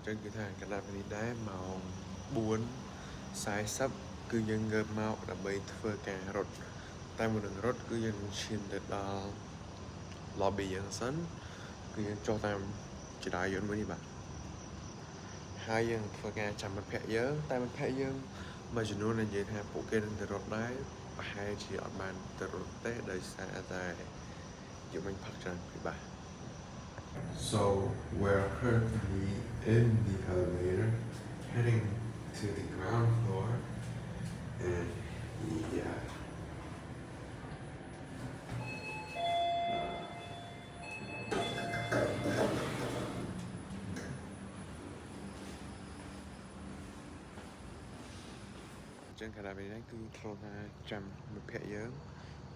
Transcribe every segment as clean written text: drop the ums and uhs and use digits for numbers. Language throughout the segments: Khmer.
Trên cái thang cái đạp này đá màu buồn sai sắp cứ dân ngợp màu đã bị thưa cả rốt tay một đường rốt cứ dân xin được lobby dân sân cứ dân cho tay chỉ đại dân mới đi bạn hai dân thưa cả chạm mặt phẹ nhớ tay mặt phẹ dân mà chỉ nói là gì thà bộ kê lên từ rốt đấy và hai chỉ ở bàn từ rốt té đời xa tại giữa mình phát triển với bạn. So we're currently in the elevator heading to the ground floor and yeah. Trên cái này đấy cứ throw ra trăm một phe lớn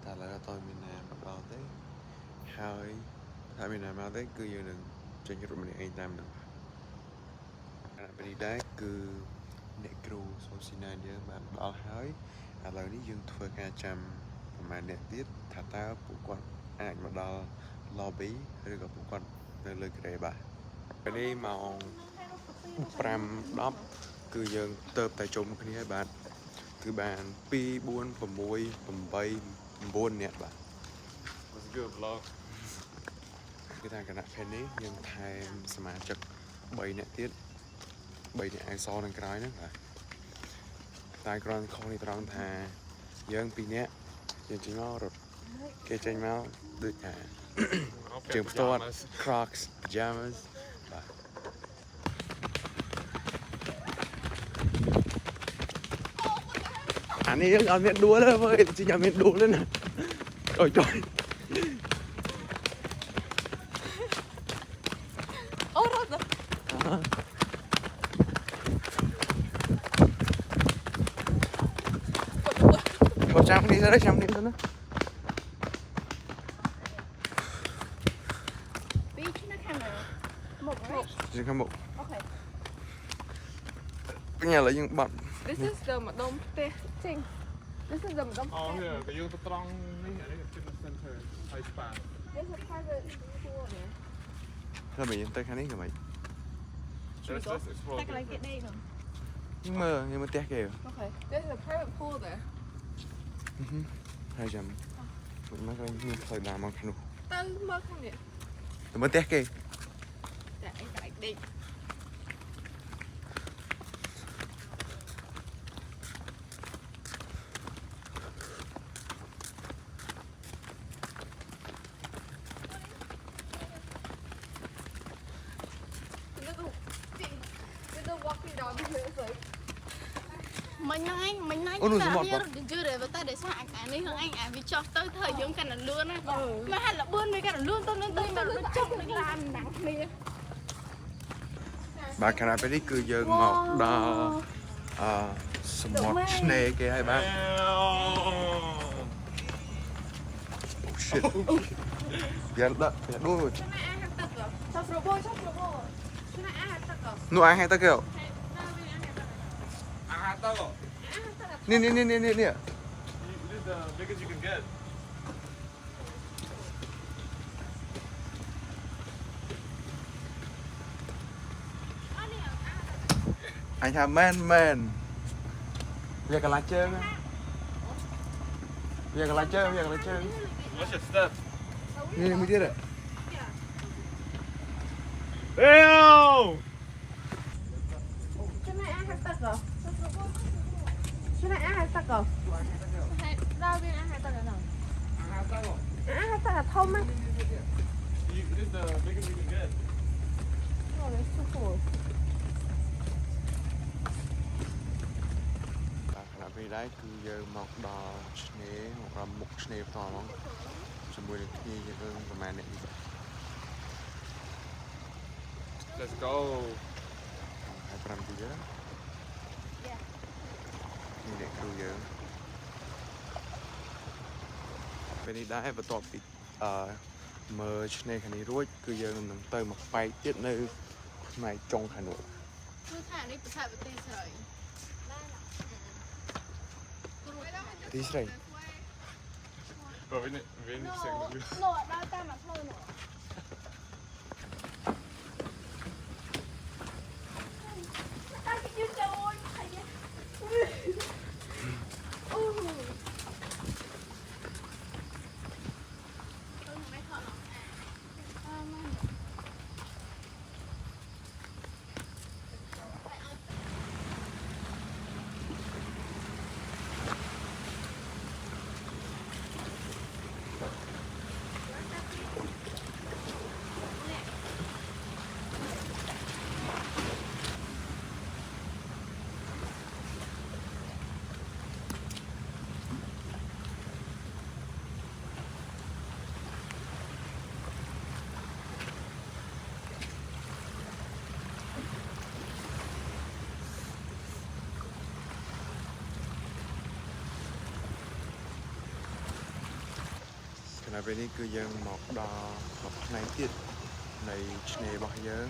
ta là tôi mình làm bắt đầu tới haiถ้ามีน้ำมาได้คืออย่างหนึ่งจะยุติมันเองตามหนึ่งbên đây cứ nệ kêu số xin này nhớ mà bảo hỏi à lời ní dương thuê ca chăm mà nệ tiết thả ta phụ quan ảnh mà đo lobby hay gặp phụ quan nơi lời kể bà cái đi màu pram đắp cứ dương tớp tại chung cái này bạn cứ bàn pi buôn phẩm môi phẩm bay buôn nè bà What's good vlog គឺថាគណៈភេទនេះយើងថែមសមាជិក3នាក់ទៀត3នាក់ឯសនឹងក្រោយហ្នឹងបាទតែគ្រាន់ខុសនេះត្រង់ថាយើង2នាក់យើងចេញមករត់គេចេញមកដូចថាជើងផ្ទាត់ Crocs pajamas បាទអានេះយើងអត់មានដួលទេមើលចេញអត់មានដួលទេណាអូយចុយចាំនេះទៅចាំនេះទៅណាពីណាខាងមកជាខាងមកអូខេបញ្ញាឡើយយើងបាត់ This is the ម្ដុំផ្ទះចេញ This is the ម្ដុំផ្ទះ អូគេយើងទៅត្រង់នេះអានេះ fitness center ហើយ spa This is private pool នេះ ហើយបើយើងទៅខាងនេះក៏មិន Let's just explore តែកន្លែងគេដេកហ្នឹង យើងមើលផ្ទះគេ Okay This is a private pool there ហើយចាំមកវិញមានផ្លូវដើរមកខាងនោះ ទៅមើលខាងនេះ ទៅមើលផ្ទះគេ តែអីកន្លែងដេក mình nói anh Ủa, là một chưa để vào ta để sao anh ấy hơn anh vì cho tới thời dưỡng cái là lươn á mà hay là bươn với cái là lươn tôi lên tôi mà nó chốc nó làm nặng nè បាទខណៈពេលនេះគឺយើងមកដល់សមុទ្រឆ្នេរគេហើយបាទ Oh shit យ៉ាដាក់ដួល Sắp robot Chứ này ai tắc rồi នោះអាហើយទៅគេ អាហារទៅ នេះ This is the biggest you can get អញថាមែនវាកន្លះជើងវាកន្លះជើង What's your step នេះមួយទៀត Ew Chứ này ai tắc rồi Chứ này ai tắc rồi Đâu bên ai tắc rồi nào អាហារទៅ Ai tắc là thông á This is the biggest you can get Oh that's so cool បាទខណៈពេលដែរគឺយើងមកដល់ឆ្នេរមកដល់មុខឆ្នេរផ្ទាល់ហ្មងជាមួយនឹងគ្នាយើងប្រហែលអ្នកនេះ Let's go ហើយ5ទីទៀតនេះអ្នកគ្រូយើងពេលនេះដែរបន្ទាប់ពីមើលឆ្នេរខាងនេះរួចគឺយើងនឹងទៅមកប៉ែកទៀតនៅផ្នែកចុងខាងនោះ cứ thả đi thả vào tay sợi ទីស្រី But we need to sing the nổ đau ta mà thôi nổ ណពេលនេះគឺយើងមកដល់មួយផ្នែកទៀតនៃឆ្នេររបស់យើង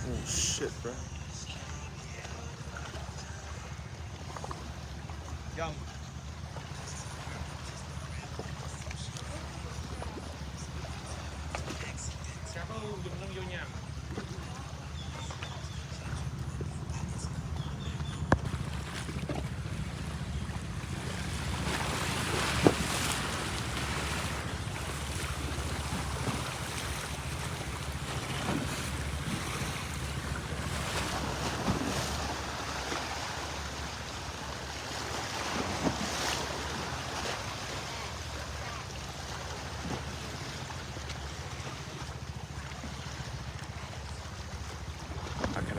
Oh shit, bro. Young. Careful, dùng lưng vô nhà.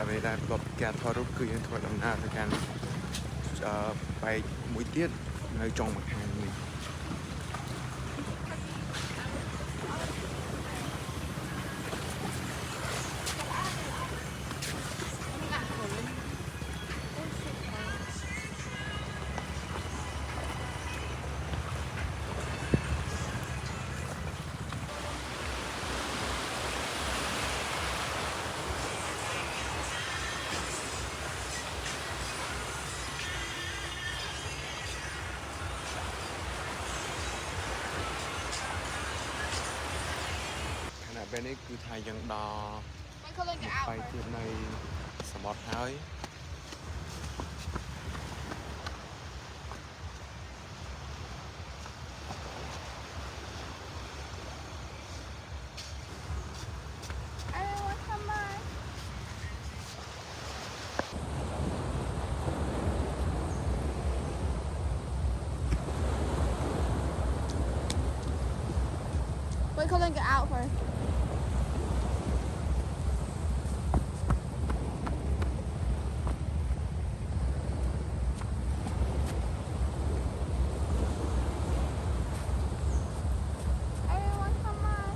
អ្វីដែលប្រកបការថតរូបគឺយើងធ្វើដំណើរទៅកាន់បែកមួយទៀតនៅចុងម្ខាងនេះ ពេលនេះគឺថាយើងដល់បែកទៀតនៃសមុទ្រហើយ Wait, Colin, get out first. Everyone, come on.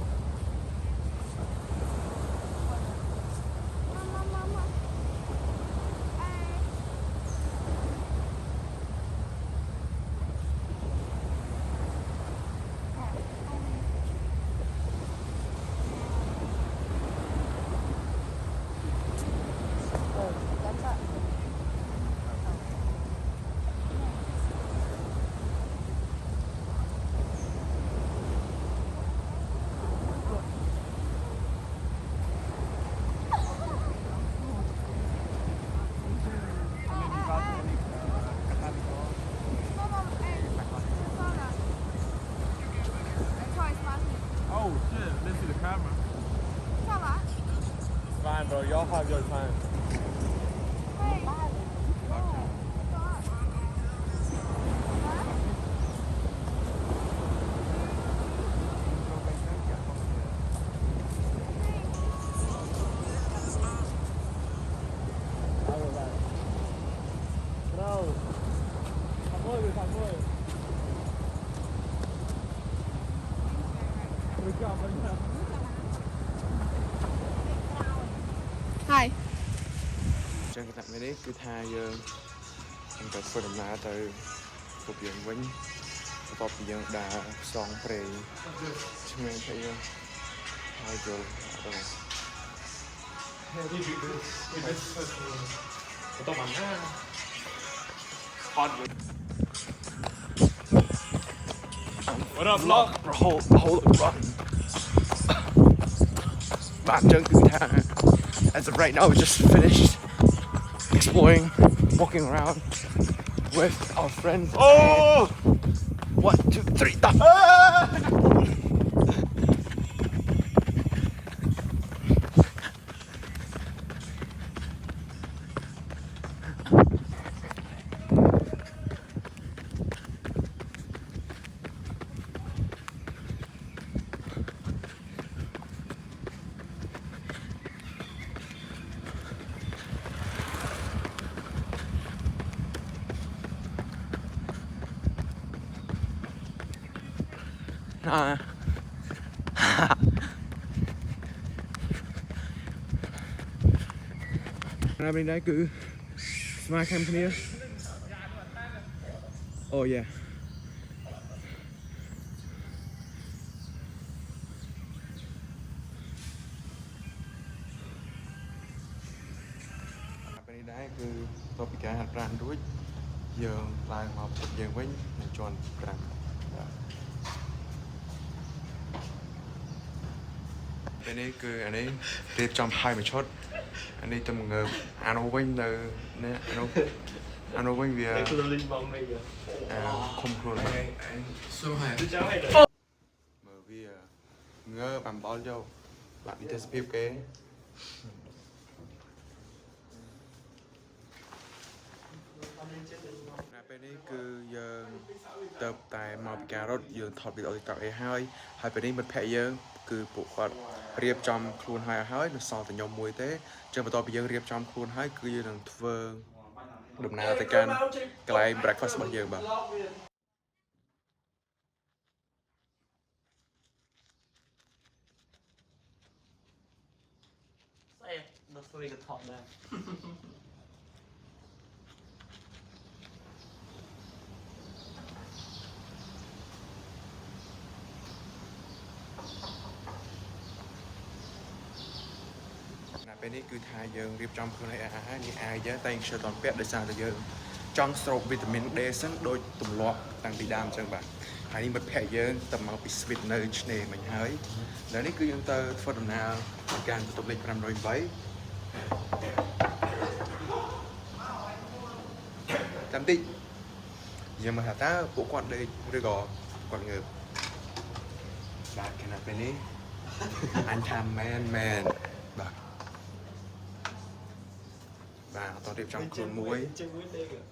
Mama. Oh shit, let's see the camera. Ça va? Fine, bro. Y'all have your time. Bro, thằng ơi. Hi. ចឹងគណៈពេលនេះគឺថាយើងនឹងទៅធ្វើដំណើរទៅពុកយើងវិញបន្ទាប់ពីយើងដើរផ្សងព្រៃឆ្ងាយទៅយើងហើយចូលទៅ Tao bắn ha. What up, vlog? Hold run. Bạn chân cứ tha. As of right now, we just finished exploring, walking around with our friends. Oh! 1, 2, 3, stop. ណាពេលនេះគឺស្មារតីគ្នាអូយ៉ាពេលនេះដែរគឺតបពីការហាត់ប្រាណរួចយើងឡើងមកពុតយើងវិញនៅជាន់5ពេលនេះគឺអានេះរៀបចំហើយមួយឈុតអានេះទៅងើបអានោះវិញនៅនេះអានោះវិញវាឃុំខ្លួនសូហើយមើលវាងើបអំបល់យកបាក់វិទេសភាពគេពេលនេះគឺយើងទៅតែមកពីការរត់យើងថតវីដេអូ TikTok អីហើយពេលនេះមិត្តភ័ក្តិយើងគឺពួកគាត់រៀបចំខ្លួនហើយនៅសល់តែខ្ញុំមួយទេចឹងបន្ទាប់ពីយើងរៀបចំខ្លួនហើយគឺយើងនឹងធ្វើដំណើរទៅកាន់កន្លែង breakfast របស់យើងបាទស្អីនៅស្រីក៏ថតដែរពេលនេះគឺថាយើងរៀបចំខ្លួនឲ្យអាហារនេះអាយយើងតែងចូលតពាក់ដោយសារតែយើងចង់ស្រូបវីតាមីន D សិនដូចទម្លាប់តាំងពីដើមអញ្ចឹងបាទហើយនេះមិត្តភ័ក្តិយើងទៅមកពីស្វីតនៅឆ្នេរមិញហើយឥឡូវនេះគឺយើងទៅធ្វើដំណើរទៅកាន់បន្ទប់លេខ508ចាំតិចយើងមកថាតើពួកគាត់ដេកឬក៏គាត់ងើបបាទខណៈពេលនេះអញថាមែនបាទបាទអត់រៀបចំខ្លួនមួយ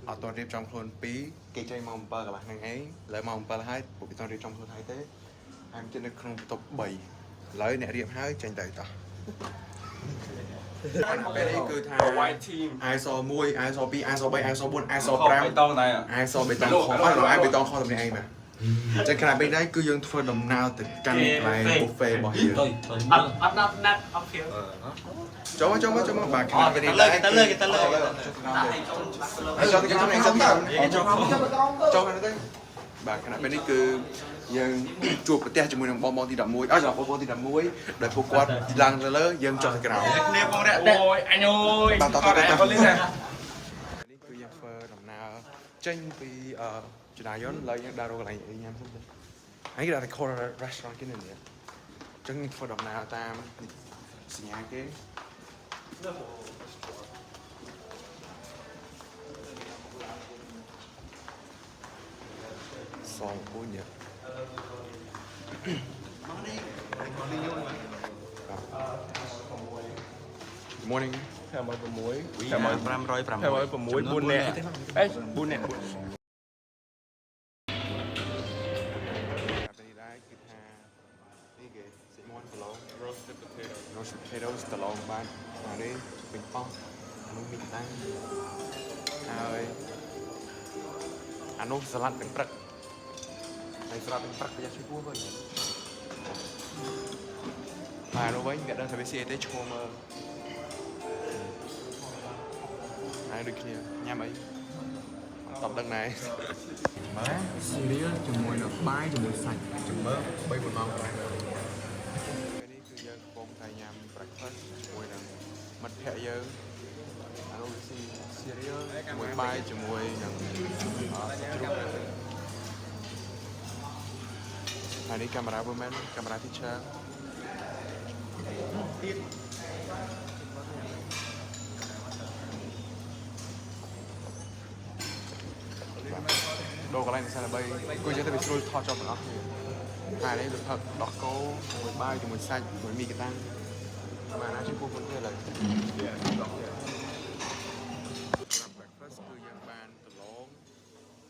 អត់រៀបចំខ្លួន2គេចេញមក7កន្លះហ្នឹងឯងឥឡូវមក7ហើយពួកគេតរៀបចំខ្លួនហើយទេហើយមិននៅក្នុងបន្ទប់3ឥឡូវអ្នករៀបហើយចេញទៅតោះពេលនេះគឺថា white team ISO 1 ISO 2 ISO 3 ISO 4 ISO 5 បៃតងដែរ ISO បៃតងខំហើយបៃតងខំតែម្នាក់ឯងបាទចឹងខណៈពេលនេះគឺយើងធ្វើដំណើរទៅកាន់កន្លែង buffet របស់យើងអត់ណាត់អត់ភៀវចូលមកបាទខណៈពេលនេះទៅលើចូលទៅទៅបាទខណៈពេលនេះគឺយើងជួបប្រទះជាមួយនឹងបងទី11ចំបងទី11ដោយពួកគាត់ឡើងទៅលើយើងចុះទៅក្រោមគ្នាបងរ៉ាក់អូយអញអូយបាទតោះនេះគឺយើងធ្វើដំណើរចេញពីចនាយន្តឡើយយើងដើររកកន្លែងអីញ៉ាំសិនទៅហើយគេដាក់តែ corner restaurant គេនៅនេះអញ្ចឹងធ្វើដំណើរតាមសញ្ញាគេសងពូញMorning 506 500 4នាក់អេ4នាក់roasted potatoes កន្លងបានអានេះពេញប៉ោះអានោះមីតាំងហើយអានោះសាឡាត់ទាំងព្រឹកហើយសាឡាត់ទាំងព្រឹកប្រយ័ត្នជួយពោះវិញហើយនោះវិញអ្នកដឹងថាវាស៊ីអីទេឈ្មោះមើលហើយដូចគ្នាញ៉ាំអីអត់ដឹងដែរបាទស៊ីរៀលជាមួយនឹងបាយជាមួយសាច់ចាំមើល3-4ម៉ោងក្រោយbreakfast ជាមួយនឹងមិត្តភ័ក្តិយើងអានោះស៊ី cereal ជាមួយបាយជាមួយនឹងជ្រូកហើយនេះកាមេរ៉ា woman កាមេរ៉ា teacher ទៀតដូរកន្លែងសាឡាបីគួរយើងទៅវាស្រួលថតចប់ទាំងអស់គ្នាហើយនេះវាផឹកដោះគោជាមួយបាយជាមួយសាច់ជាមួយមីកាតាំងបាទណាជួយពូពន្យល់ឡើយសម្រាប់ breakfast គឺយើងបានដលង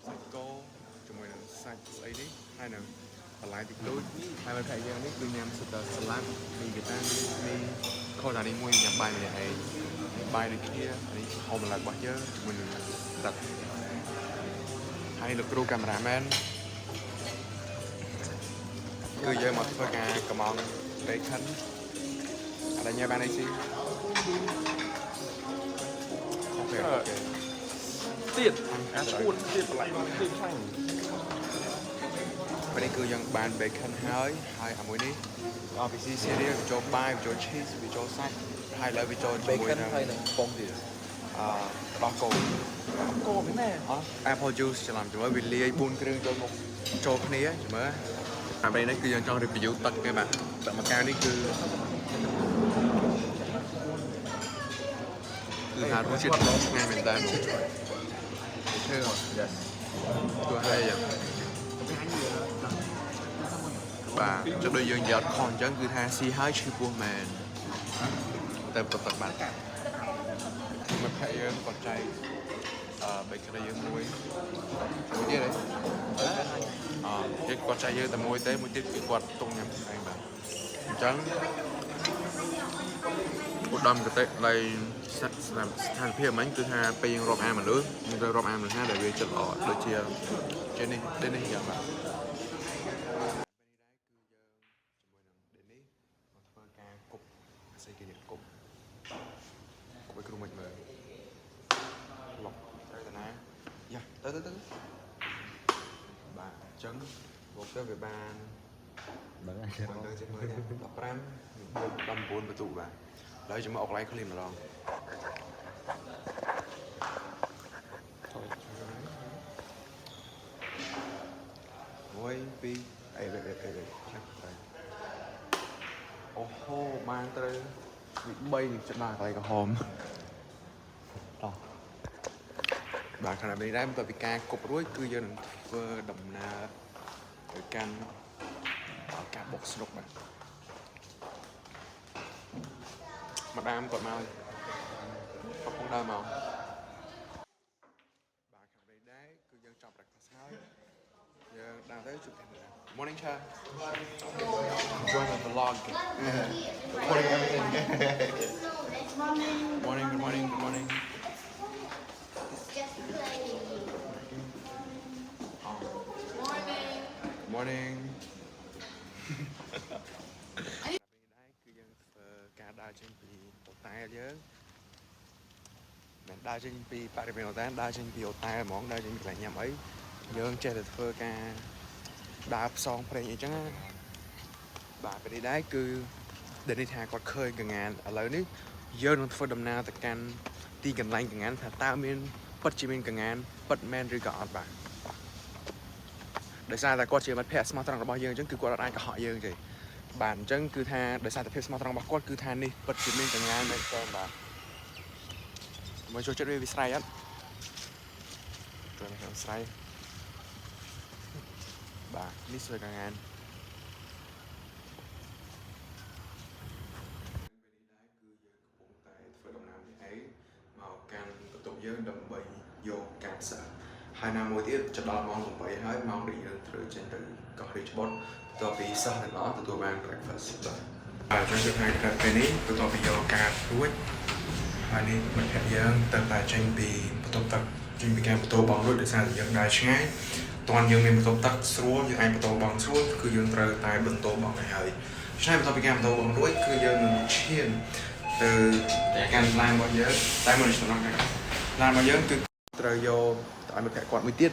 សាច់គោជាមួយនឹងសាច់ស្អីនេះហើយនឹងបន្លែតិចតួចហើយមិត្តភក្តិយើងនេះគឺញ៉ាំសាឡាត់មីកាតាំងមីខូនអានេះមួយញ៉ាំបាយម្នាក់ឯងបាយដូចគ្នានេះហូបបន្លែរបស់យើងជាមួយនឹងទឹកហើយលោកគ្រូកាមេរ៉ាមែនគឺយើងមកធ្វើការកំង bacon adanya banyak sih ទៀតអាស្គួតទៀតបន្លែទៀតខ្លាំង ពេលនេះគឺយើងបាន bacon ហើយអាមួយនេះVC cereal ចូលបាយចូល cheese វាចូលសាច់ហើយលើវាចូលជាមួយ bacon ហើយនឹងពងទៀត ដោះគោ គោមែន apple juice ច្រឡំជាមួយវាលាយ4គ្រឿងចូលមកចូលគ្នាមើលអាពេលនេះគឺយើងចង់ review ទឹកគេបាទទឹកមួយកែវនេះគឺថារសជាតិឆ្ងាញ់មែនតើធ្វើ yes ទៅហើយបាទចុះដូចយើងនិយាយអត់ខុសអញ្ចឹងគឺថាស៊ីហើយឈឺពោះមែនតែប្រទឹកបាទមកផាក់យើងគាត់ចែកbacon យើងមួយទៀតហ៎ទៀតគាត់ចែកយើងតែមួយទេមួយទៀតគឺគាត់ទុកញ៉ាំផ្សេងបាទអញ្ចឹងឧត្តមកតេនៃស្ថានភាពមិញគឺថាពេលយើងរាប់អានមនុស្សយើងត្រូវរាប់អានមនុស្សណាដែលវាចិត្តល្អដូចជានេះយ៉ាងបាទធ្វើការគប់ស្អីគេនេះគប់ឲ្យគ្រូមិនមើលឡុកទៅណាយ៉ាទៅបាទអញ្ចឹងមកទៅវាបានដល់ទៅជាមើល15 19បន្ទុកបាទហើយចាំមកអុកឡៃឃ្លីម្ដងមួយពីរអីអូហូបានត្រូវវា3នេះចំណាកន្លែងក្រហមតោះបាទខណៈនេះដែរបន្ទាប់ពីការគប់រួចគឺយើងនឹងធ្វើដំណើរទៅកាន់ការបុកស្នុកបាទម្ដាមគាត់មកកំពុងដើរមកបាទខាងនេះដែរគឺយើងចប់ breakfast ហើយយើងដើរទៅជួបគ្នា Morning Cha join the vlog recording everything good morning morning គឺយើងធ្វើការដើរចេញពីអូតែលយើងមិនដើរចេញពីបរិវេណអូតែដើរចេញពីអូតែហ្មងដើរចេញពីកន្លែងញ៉ាំអីយើងចេះតែធ្វើការដើរផ្សងព្រេងអីចឹងណាបាទពេលនេះដែរគឺដែលនេះថាគាត់ឃើញកងានឥឡូវនេះយើងនឹងធ្វើដំណើរទៅកាន់ទីកន្លែងកងានថាតើមានពិតជាមានកងានពិតមែនឬក៏អត់បាទដោយសារតែគាត់ជាមិត្តភក្តិស្មោះត្រង់របស់យើងអញ្ចឹងគឺគាត់អាចកុហកយើងទេបាទអញ្ចឹងគឺថាដោយសារតែភាពស្មោះត្រង់របស់គាត់គឺថានេះពិតជាមានកងានមែនតើបាទមកចូលចិត្តវាស្រ័យអត់ទៅនឹងស្រ័យបាទនេះស្រួយកងានធ្វើដំណើរនេះឯងមកកាន់បន្ទប់យើងដើម្បីយកការសិក្សាហើយណាមួយទៀតចដល់ម៉ោង 8 ហើយម៉ោងដែលយើងត្រូវចេញទៅកោះរាជបុត្របន្ទាប់ពីសិស្សទាំងអស់ទទួលបាន breakfast បាទអញ្ចឹងគឺថាក្រោយពេលនេះបន្ទាប់ពីយកការរួចហើយនេះមិត្តភក្តិយើងទៅតែចេញពីបន្ទប់ទឹកចេញពីការបន្ទោបងរួចដោយសារតែយើងដើរឆ្ងាយតើយើងមានបន្ទប់ទឹកស្រួលយើងអាចបន្ទោបងស្រួលគឺយើងត្រូវតែបន្ទោបងឲ្យហើយឆ្នៃបន្ទាប់ពីការបន្ទោបងរួចគឺយើងនឹងឈានទៅកាន់ឡានរបស់យើងតែមិនឆ្លងកាឡានរបស់យើងគឺត្រូវយកឲ្យមិត្តភក្តិគាត់មួយទៀត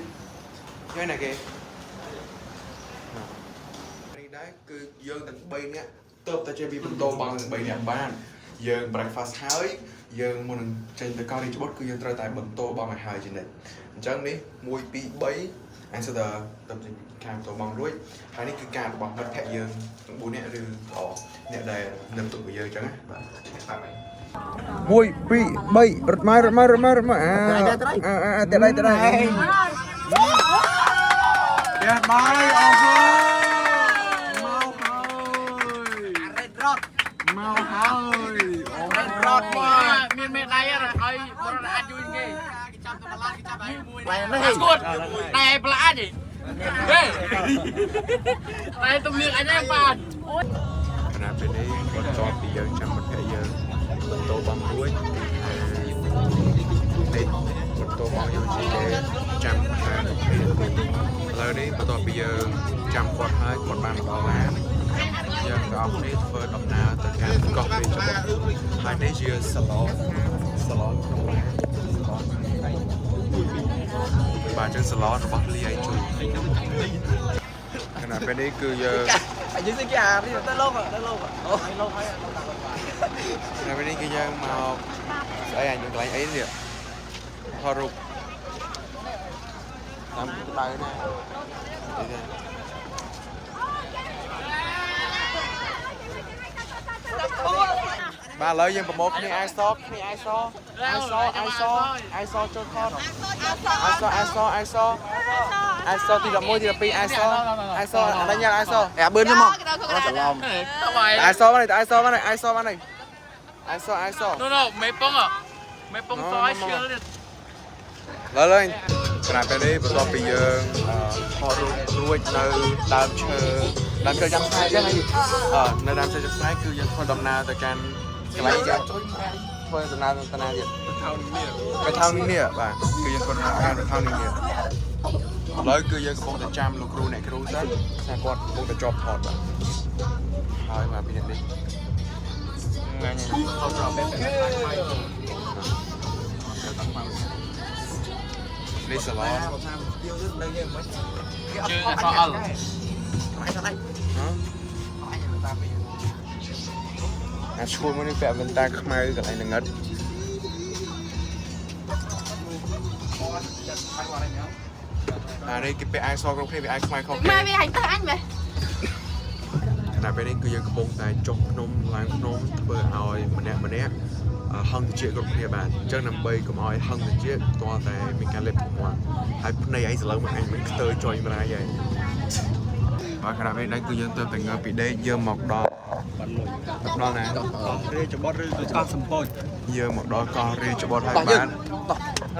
ហើយណាគេនេះដែរគឺយើងទាំង3នាក់ទៅតែចេញពីបន្ទោបងទាំង3នាក់បានយើង breakfast ហើយយើងមុននឹងចេញទៅកោះរាជបុត្រគឺយើងត្រូវតែបន្ទោបងឲ្យហើយជានិច្ចអញ្ចឹងនេះ1 2 3អញសិតតែទៅចេញពីខាងបន្ទោបងរួចហើយនេះគឺការរបស់មិត្តភក្តិយើងទាំង4នាក់ឬអ្នកដែលនៅបន្ទប់របស់យើងអញ្ចឹងណាបាទតាមហើយ 1 2 3រត់មកទៅដៃយ៉ាបាយអរគុណមកហើយរត់មកមានមេដៃឲ្យបរអាចជួយគេចាប់ទៅបន្លាគេចាប់ឲ្យមួយនេះស្គួតតែបន្លាអាចទេតែទំលៀងអញឯងបាទខណៈពេលនេះគាត់ចប់ពីយើងចាំមិត្តភក្តិយើងបន្ទោបងរួចនេះបន្ទោបងយើងជាចាំខាងឥឡូវនេះបន្ទាប់ពីយើងចាំគាត់ហើយគាត់បានមកដល់ឡានយើងទាំងអស់គ្នាធ្វើដំណើរទៅកាន់កោះរាជបុត្រហើយនេះជាសាឡនក្នុងឡាន salonរបស់លីឯងជួយខណៈពេលនេះគឺយើង anh dưới cái à đi tới lâu rồi lâu rồi lâu hay ខណៈពេលនេះគឺយើងមកស្អីអញកន្លែងអីនេះថតរូបតាមក្តៅណាបាទឥឡូវយើងប្រមូលគ្នាអាយសគ្នាអាយសចូលខតអាយសទី11ទី12អាយសអត់ញ៉ាំអាយសអាបឿនទៅមកច្រឡំអាយសមកនេះអាយសមកនេះអាយសមកនេះអាយស no mấy bông à mấy bông sói chưa được ឡើយខណៈពេលនេះបន្ទាប់ពីយើងថតរូបរួចនៅដើមឈើចាំផ្សាយចឹងហើយនៅដើមឈើចាំផ្សាយគឺយើងធ្វើដំណើរទៅកាន់កន្លែងធ្វើដំណើរទៅណាទៀតទៅថៅនេះនេះបាទគឺយើងធ្វើដំណើរទៅថៅនេះនេះឥឡូវគឺយើងកំពុងតែចាំលោកគ្រូអ្នកគ្រូសិនថាគាត់កំពុងតែជាប់ថតបាទហើយមកពីនេះថ្ងៃនេះថតរាប់ពេលនេះសាឡន chưa là sao ăn អាឈួរមកនេះពាក់វ៉ែនតាខ្មៅកន្លែងងឹតអានេះគេពាក់អាយសគ្រប់គ្នាវាអាយខ្មៅខុសគ្នា Mai vì hành tới anh vậy. ខណៈពេលនេះគឺយើងកំពុងតែចុះភ្នំឡើងភ្នំធ្វើឲ្យម្នាក់ហឹងតិចគ្រប់គ្នាបានអញ្ចឹងដើម្បីកុំឲ្យហឹងតិចតោះតែមានការលេបប្រព័ន្ធហើយភ្នែកឯងសឡូវមកអញមិនខ្ទើចុយម្លាយហើយបាទខណៈពេលនេះគឺយើងទៅតែងើពីដេកយើងមកដល់ណា រៀចបត់ឬទៅកោះសំពូច យើងមកដល់កោះរាជបុត្រហើយបាន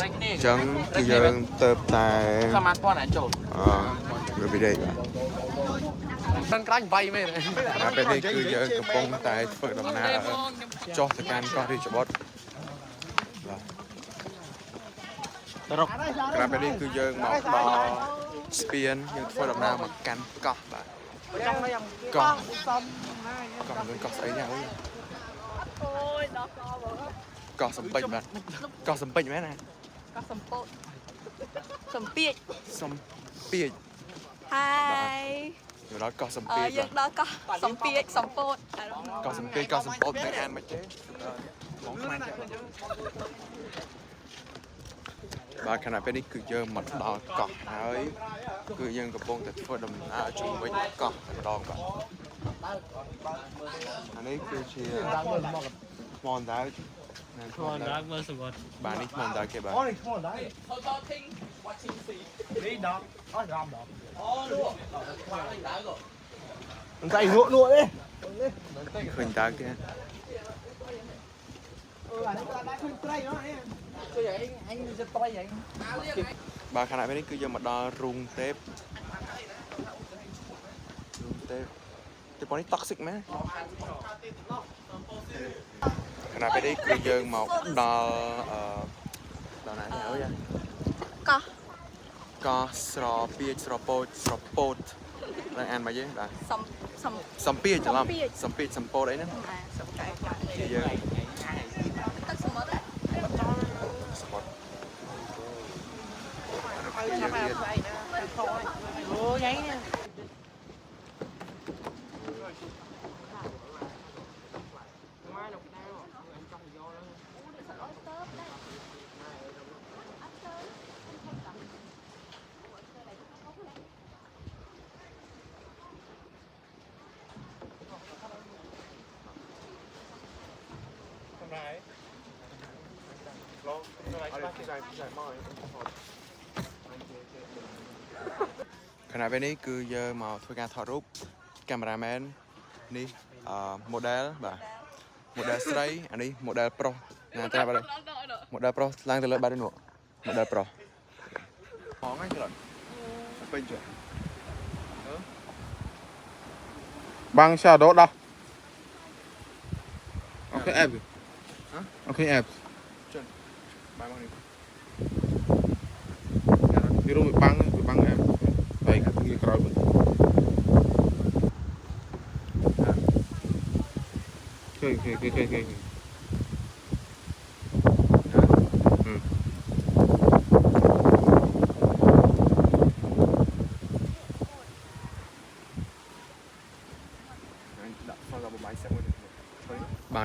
អញ្ចឹងគឺយើងទៅតែ sao mà con lại trộn ងើពីដេកបាទ đang cánh vay mày này ហើយពេលនេះគឺយើងកំពុងតែធ្វើដំណើរចុះទៅកាន់កោះរាជបុត្របាទក្រៅពេលនេះគឺយើងមកដល់ស្ពានយើងធ្វើដំណើរមកកាន់កោះបាទកោះស្អីនេះអើយកោះសំពេចបាទកោះសំពេចមែនណា Có sầm bột. Sầm piệt. សំពាច Hai. ទៅដល់កោះសំពាច Dừng đó có sầm piệt, sầm bột. កោះសំពាចកោះសំពត់តែអានមិនទេបងខ្មែរចាបាទខណៈពេលនេះគឺយើងមកដល់កោះហើយគឺយើងកំពុងតែធ្វើដំណើរជុំវិញកោះតែម្ដងបាទអានេះគឺជាថ្មអណ្ដើកថ្មអណ្ដើកមើលសវត្តបាទនេះថ្មអណ្ដើកគេបាទ Ôi, không ở đấy. Đi đó, có rầm đó. Tay ngộ ngộ đi. ឃើញតើគេ Anh giật tay vậy. បាទខណៈពេលនេះគឺយើងមកដល់រូងទេពតែប៉ុននេះ toxic មែនខណៈពេលនេះគឺយើងមកដល់ដល់ណាហើយ Có. កោះស្រពាចស្រពោចស្រពោតឡើងអានមកយេបាទ Sầm សំពាចច្រឡំសំពាចសំពោតអីហ្នឹង à sầm cái. យើង Tất sầm mất đấy. សមុទ្រ Ôi, nháy nha. ខណៈពេលនេះគឺយើងមកធ្វើការថតរូបកាមេរ៉ាមែននេះmodel បាទ model ស្រីអានេះ model ប្រុសណាតែបាទ model ប្រុសឡើងទៅលើបាទនេះ model ប្រុសហងហ្នឹងច្រឡំពេញចុះ Băng xa đỗ đâu. Ok em. Hả? Ok em. បាទមកនេះ Cái rung bị băng em. Đây, cái còi mình. Okay.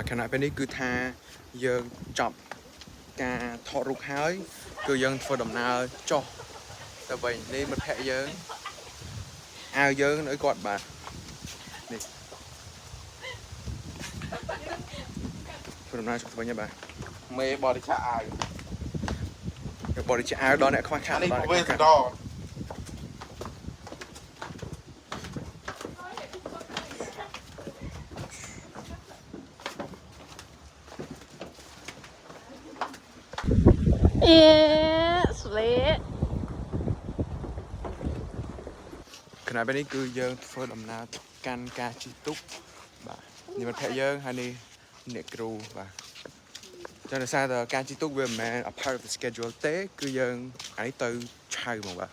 ខណៈពេលនេះគឺថាយើងចប់ការថតរូបហើយគឺយើងធ្វើដំណើរចុះទៅវិញនេះមិត្តភក្តិយើងអាវយើងនៅគាត់បាទនេះធ្វើដំណើរចុះទៅវិញហើយបាទ មេបរិច្ឆាអាវ បរិច្ចាគអាវដល់អ្នកខ្វះខាត នេះ ដល់ វេ អ្នកខ្វះ ស ខាត ដ អេស្លេ ខណៈពេលនេះគឺយើងធ្វើដំណើរទៅកាន់ការជិះទូកបាទនេះមិត្តភក្តិយើងហើយនេះអ្នកគ្រូបាទចឹងដោយសារតែការជិះទូកវាមិនមែន a part of the schedule ទេគឺយើងអានេះទៅឆៅហ្មងបាទ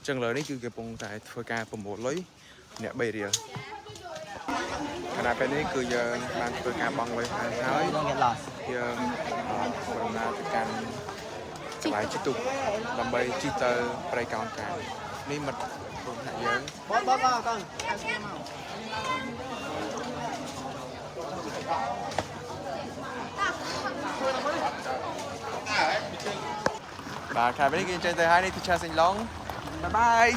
ចឹងលើនេះគឺគេកំពុងតែធ្វើការប្រមូលលុយអ្នក3រៀលខណៈពេលនេះគឺយើងបានធ្វើការបង់លុយហើយយើងធ្វើដំណើរទៅកាន់កន្លែងជិះទូកដើម្បីជិះទៅព្រៃកោងកាងនេះមិត្តភក្តិយើង បាទខែពេលនេះគេចេញទៅហើយនេះទីឆាសិញឡងបាយ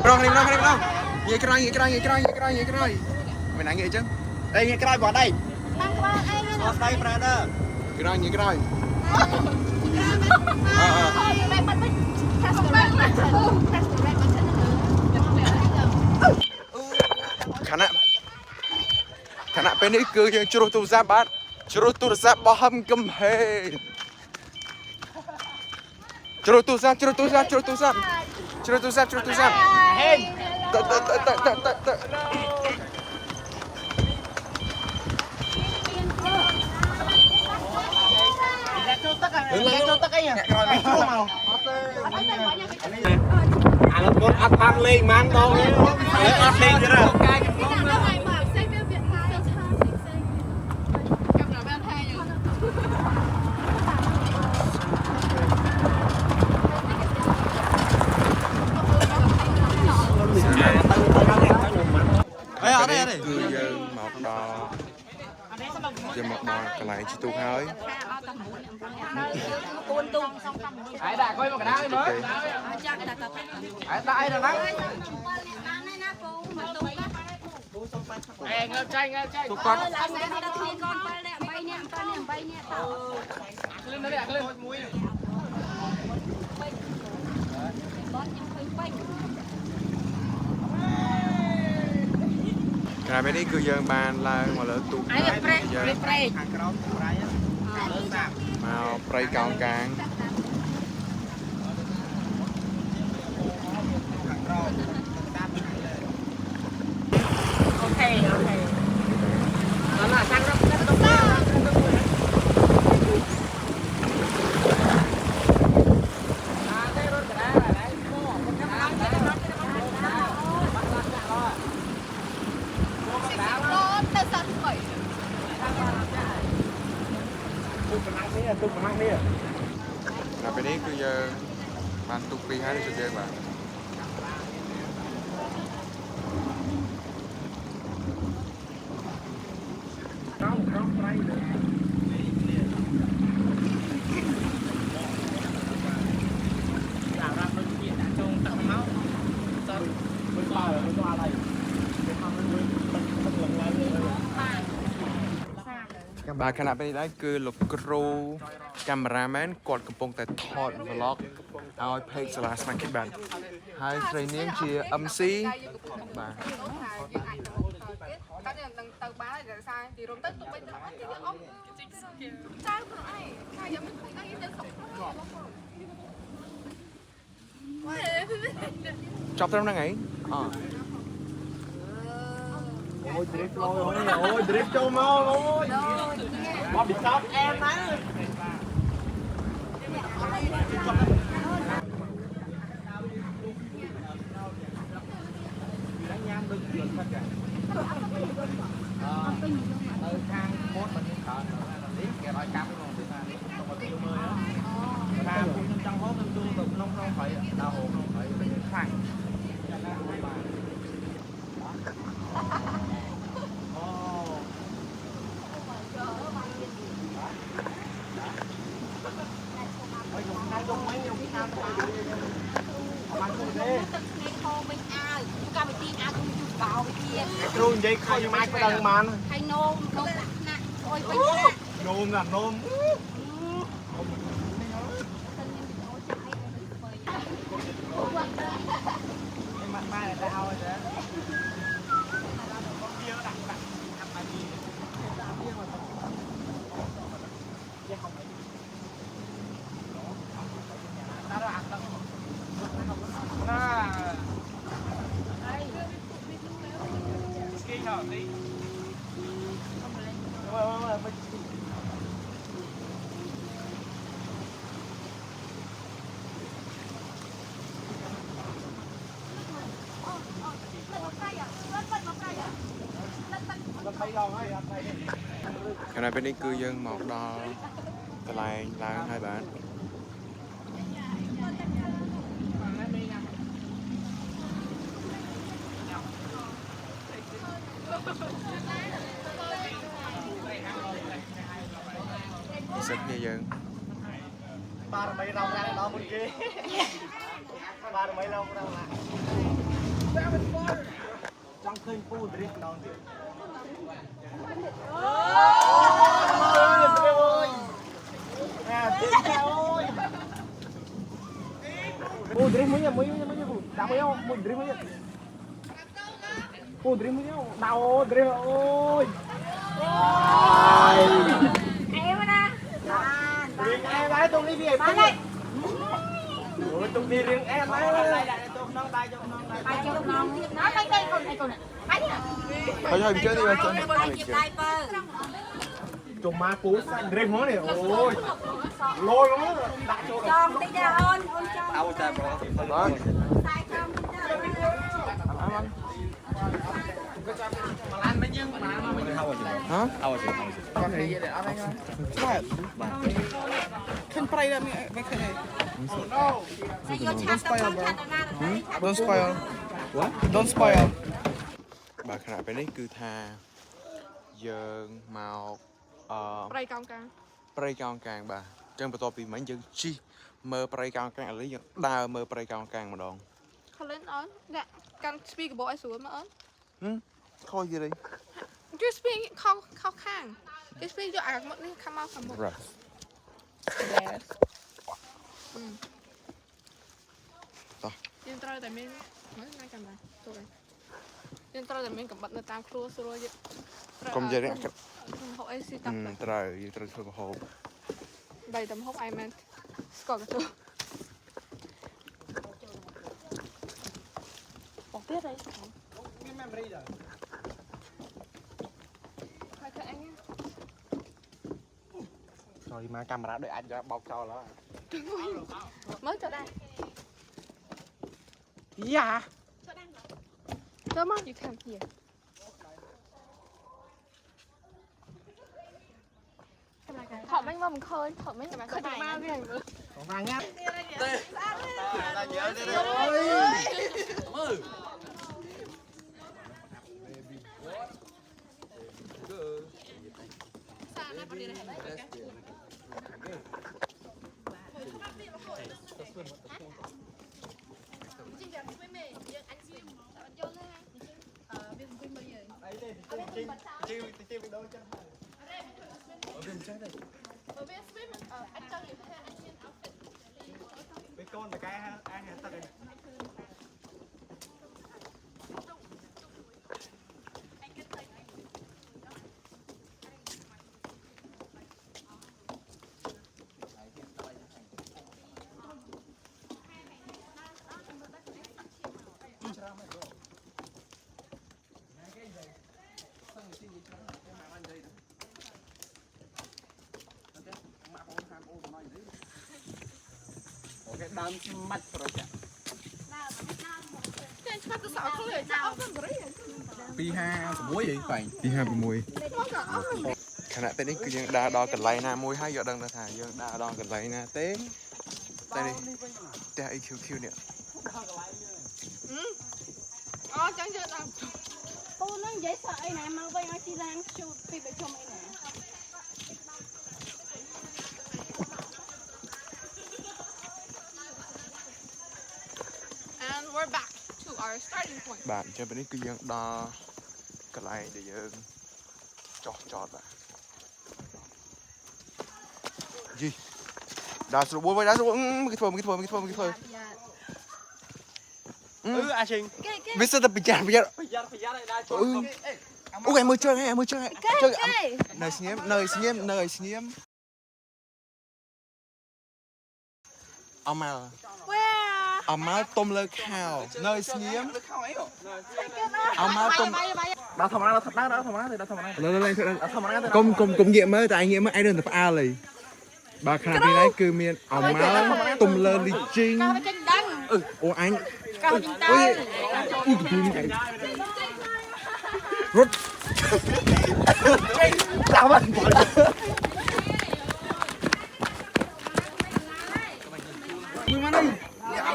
ប្រងនេះងាយក្រោយមិនណាងាយអញ្ចឹង đây nghe cái bọn đây ខាងក្បាលអីហ្នឹង đây brother ក្រោយងាយក្រោយ បែបបាត់វិញខាងក្បាលខាងក្បាលបាត់ហ្នឹង ខណៈពេលនេះគឺយើងជ្រុះទូរស័ព្ទបាទជ្រុះទូរស័ព្ទបោះហឹមកំហេជ្រុះទូរស័ព្ទ ហេ ទៅចូលទឹកអីក្រោយមិនជួមកអាលោកមុនអត់បានលេងម៉ានដងទេអត់លេងទេ គឺយើងមកដល់កន្លែងជិះទូកហើយ ai đã coi một cái đá mới ai đã ai đó nghe trai tụi con lên nó đẹp lên muối ខណៈពេលនេះគឺយើងបានឡើងមកលើទូកហើយយើងមកព្រៃកោងកាង đó là sang đó ទុកប្រមាណនេះដល់ពេលនេះគឺយើងបានទុកពីហើយនេះយើងបាទ បាទខណៈពេលនេះដែរគឺលោកគ្រូកាមេរ៉ាមែនគាត់កំពុងតែថត vlog ឲ្យ page សាលាស្មាគិតបាទហើយស្រីនាងជា MC បាទ គាត់យើងនឹងទៅបានតែសារទីរុំទៅទុកវិញទៅអត់យើងអស់ចៅខ្លួនឯងថាយើងមិនឃើញអីយើងសុខ ចប់ត្រឹមហ្នឹងឯងអូ ôi drift lôi ôi drift châu mau ôi bò bị sót em á đánh nhám đứng gần thật kìa từ thang Rồi vậy coi như mai có đằng mà hay nôm nôm nè ôi bây giờ nôm là nôm mai là tao rồi đấy Cái này bên đây cư dân một đo lại hai bạn. Sức như dân. Ba mấy rau ra đó một kia ba mấy rau ra trong khơi phu drip đó phu drip mới đã mới không một drip mới phu drip mới đau drip ôi em nè riêng em ấy tôi đi về bán đây rồi tôi đi riêng em ấy tôi non tay cho non tay cho non nó đây con này con này bánh Thôi thôi chơi đi rồi chùm ma cú xanh riêng món này ôi lôi nó đặt cho con đi ra ôn cho đâu trời bro đó. anh mấy nhân mà mình thâu rồi Hả? thâu rồi con này vậy để ở đây thôi Can play that make it. Don't spoil bro. Don't spoil. What? Don't spoil. Bà khả bên đây cư tha dân màu Pray cao cao. Pray cao càng bà chân bà to bị mấy dân chi mơ pray cao càng ở lý dân đa mơ pray cao càng mà đòn. Không lên ớn. Nè, căn speak của bộ ai xuống mà ớn. Thôi gì đi. Chứ speak khao khang. Chứ speak cho ạc mất đi come out come out. Rồi. Yes. Nhưng tôi tại mình mới ngay cầm này. Tôi. Nhưng tôi tại mình cầm bật nó tam khua rồi vậy. Không gì đấy. Hộp AC tập. Trời thôi mà hộp. Đây tấm hộp iMan. Có cái thứ. Bỏ tiết đấy. rồi mà camera đợi anh cho bọc cho nó Mới cho đây. dạ Come on, you come here. Thọ mấy mà mình khơi, thọ mấy mà khơi được bao nhiêu nữa. còn vàng nhá con cái ai tao đây cái đám mắt rồi kìa Cái cho tôi sợ không lười cho ốc nó rồi. Pi5 muối vậy phải. Đi hai mùi. Khả năng tênนี้คือยังđoกันไลนะมวยให้ยอดดังนะถ่ายยังđoกันไลนะเต้đây điแต่ไอคิวเนี่ย Chẳng chưa đâu. Cô nó dễ sợ ấy nè, mau quay chi lan chụp phi bị chồng ấy nè. we're back to our starting point បាទអញ្ចឹងពេលនេះគឺយើងដល់កន្លែងដែលយើងចតបាទយីដល់ស្រួលវិញដល់ស្រួលគេធ្វើអាឈិង វាសិតតែប្រយ័ត្ន ប្រយ័ត្នឲ្យដើរចូល អូឯមើលជើងឯមើលជើងនៅស្ងៀមអមល់ where អមល់ទុំលើខោនៅស្ងៀមអមល់ទុំ ដល់ធម្មតាដល់ធម្មតាដល់ធម្មតាទៅដល់ធម្មតា លើកុំងាកមើលតែឯងងាកមើលឯងនៅតែផ្អើលហើយបាទខាងនេះដែរគឺមានអមល់ទុំលើលីជីង cao trên đăng អូអញ cao trên អុយ đăng អ៊ូកទូនេះឯងរត់ចាំបាត់មួយមកនេះ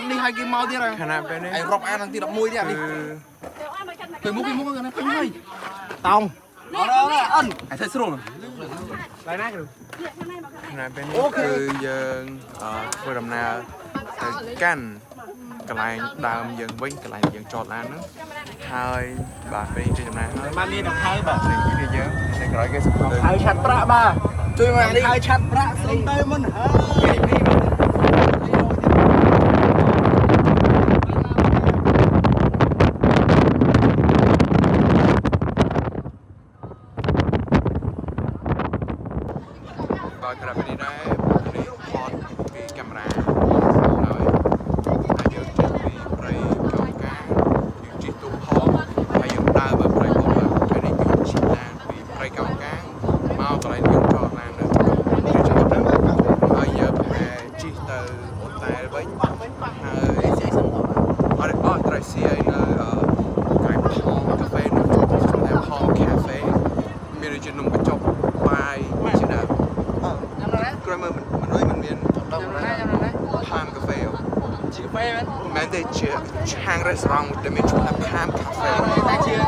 នេះឲ្យគេមកទៀតហើយខណៈពេលនេះឯងរាប់អានដល់ទី11ទៀតនេះពេលមុខហ្នឹងពេញហើយតោងអត់អិនឯងធ្វើស្រួលឡើយណាគ្រូខណៈពេលនេះគឺយើងធ្វើដំណើរទៅកាន់កន្លែងដើមយើងវិញកន្លែងយើងចតឡានហ្នឹងហើយបាទពេលចេញដំណើរហើយ បានមានដង្ខៅបាទ នេះគឺយើងនៅក្រោយគេសុំទៅ ហើយឆាត់ប្រាក់បាទជួយមកនេះហើយឆាត់ប្រាក់សុំទៅមិនហើយ បាទក្រៅពីនេះដែរនេះថតពីកាមេរ៉ាហើយយើងចេញពីព្រៃកោងកាយើងជិះទូកផងហើយយើងដើរបើព្រៃកោងកាពេលនេះយើងជិះឡានពីព្រៃកោងកាមកកន្លែងយើងចតឡាននៅក្នុងព្រៃចតហ្នឹងហើយយើងប្រហែលជិះទៅអូតែលវិញហើយអត់ត្រៃស៊ីឲ្យនៅកន្លែងផងកាហ្វេនៅក្នុងផងកាហ្វេមានដូចជានំកញ្ចប់បាយជាដើមក្រោយមើលមិនមានដល់ណាផាមកាហ្វេជាកាហ្វេមែនទេជាហាងរេស្តូរ៉ង់ដែលមានឈ្មោះថាផាមកាហ្វេតែជាហាង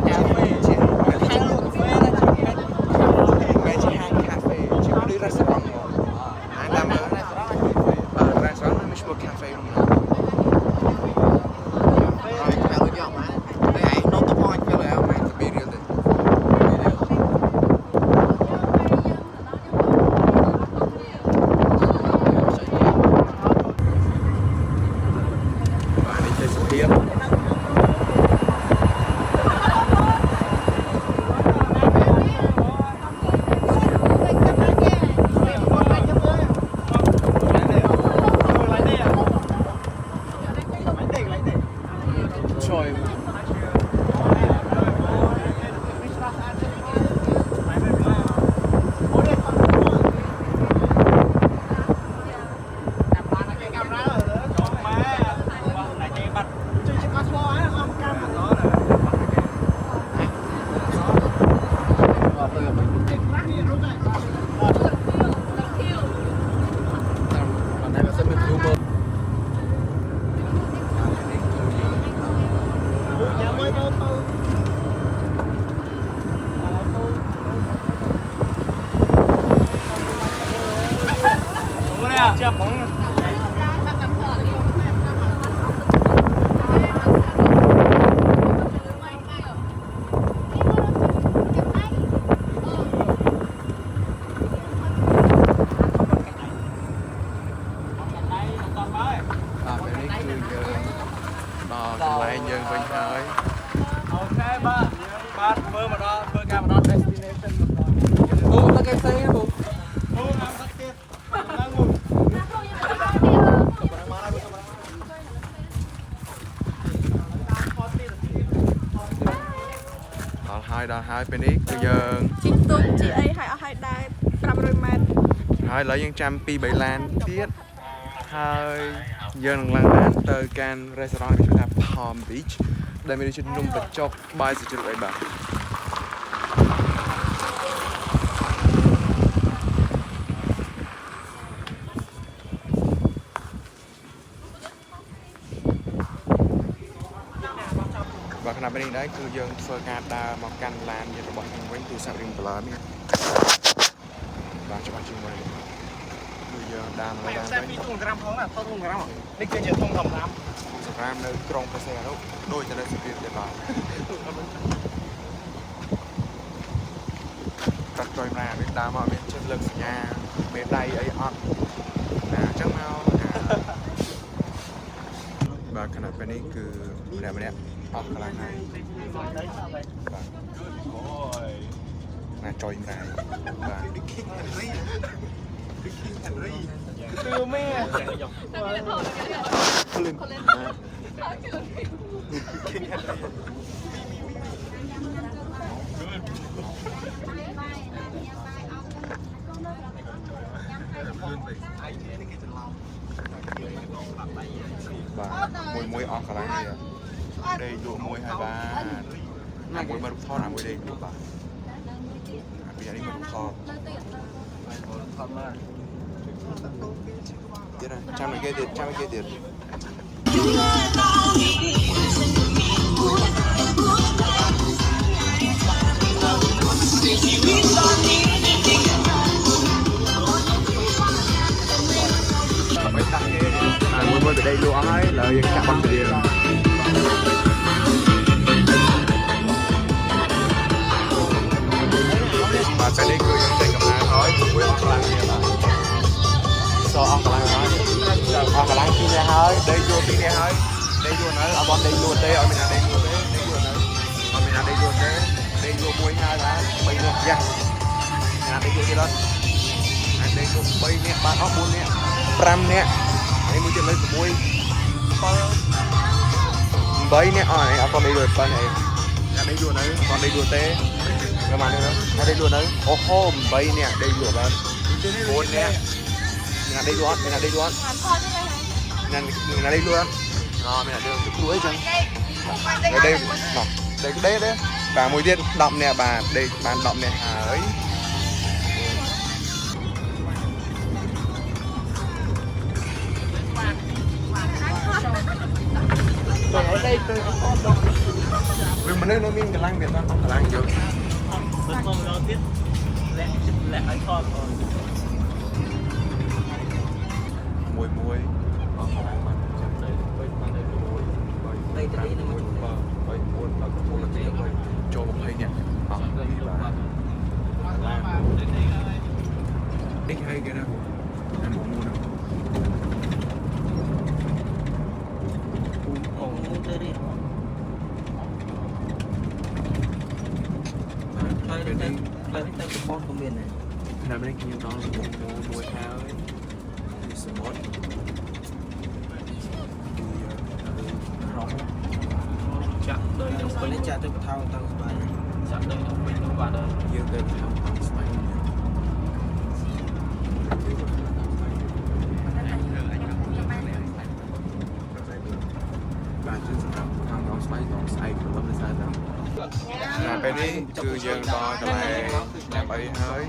កាហ្វេជាហាងលក់កាហ្វេណាជាហាងកាហ្វេជាដូចរេស្តូរ៉ង់ហាងតាមមើលរេស្តូរ៉ង់មានឈ្មោះកាហ្វេនោះចាប់បង ពេលនេះគឺយើងដល់កន្លែងយើងវិញហើយ អូខេបាទធ្វើមកដល់ធ្វើការមកដល់ destination អូតែគេផ្សេងហ្នឹងបង អូអាប់ទៀតឡើងមក ដល់ហើយពេលនេះគឺយើង ជិះទូកជិះអីហើយអស់ហើយដែរ500 ម៉ែត្រ ហើយឥឡូវយើងចាំ2 3ឡានទៀតហើយយើងនឹងឡើងឡានទៅកាន់ restaurant គេឈ្មោះថា Palm Beach ដែលមានជានំបញ្ចុកបាយសាច់ជ្រូកអីបាទបាទខណៈពេលនេះដែរគឺយើងធ្វើការដើរមកកាន់ឡានយើងរបស់យើងវិញទូរស័ព្ទរៀង blur នេះបាទច្បាស់ជាងមុនគឺ យើងដាំ Mày ដាំ xem វិញ phi thùng gram không là to thùng gram à? Đi kia nhiều thùng gram. សម្រាប់នៅក្រុងប្រសេនោះដូចតែនៅសៀមរាបទៀតបាទកាត់ចុយណានេះដើមមកមានចិត្តលើកសញ្ញាមេដៃអីអត់ណាអញ្ចឹងមកបាទខណៈពេលនេះគឺម្នាក់អស់កន្លងហើយបាទអូយណាចុយម្នាក់បាទ Từ mẹ. បាទមួយអស់កន្លងនេះដេកលក់មួយហើយបាទណាមួយមកថតណាមួយដេកលក់បាទអាពីនេះមកថតទៀតចាំមកគេទៀតចាំមកគេទៀតមិនដាក់គេមួយទៅដេកលក់អស់ហើយឡើយយើងចាក់បាត់ទៀតបាទពេលនេះគឺយើងចេញកំណើតហើយមួយអស់កន្លងនេះបាទសអស់កន្លងហើយអស់កន្លងពីរនេះហើយដេកយួរពីរនេះហើយដេកយួរនៅអត់បនដេកយួរទេអត់មានណាដេកយួរទេដេកយួរនៅអត់មានណាដេកយួរទេដេកយួរមួយហើយបាទ3នេះយ៉ាណាដេកយួរទៀតអត់ណាដេកយួរ3នេះបាទអស់4នេះ5នេះហើយមួយទៀតលើ6 7 8នេះអត់អត់ដេកយួរ7នេះណាដេកយួរនៅអត់ដេកយួរទេប្រហែលនេះណាដេកយួរនៅអូហូ8នេះដេកយួរបាទ4នេះមានដេកយួរអត់មានដេកយួរអត់មានដេកយួរអត់មានដេកយួរគ្រូអីចឹងដេកណោះដេកទេបាទមួយទៀត10នាក់បាទដេកបាន10នាក់ហើយở đây tôi vì mình nó miếng cái lăng Việt Nam cái lăng nhiều Không nó biết lẹ ấy thôi. mùi mùi đây đây là mùi mùi mùi là mùi là gì vậy cho một hay nhỉ đi hay cái nào ăn một mùi nào con của miền này. làm đây kia nó mùi hao ấy thì sờ mót Chặt đời trong cái chặt tôi thao tăng bài. Chặt đời trong mình các bạn ơi. dương tên thao thao spy bạn chưa sẵn sàng thao thao spy còn sai của lâm sai rằng là bên đây cứ dương đo cái này làm ấy hơi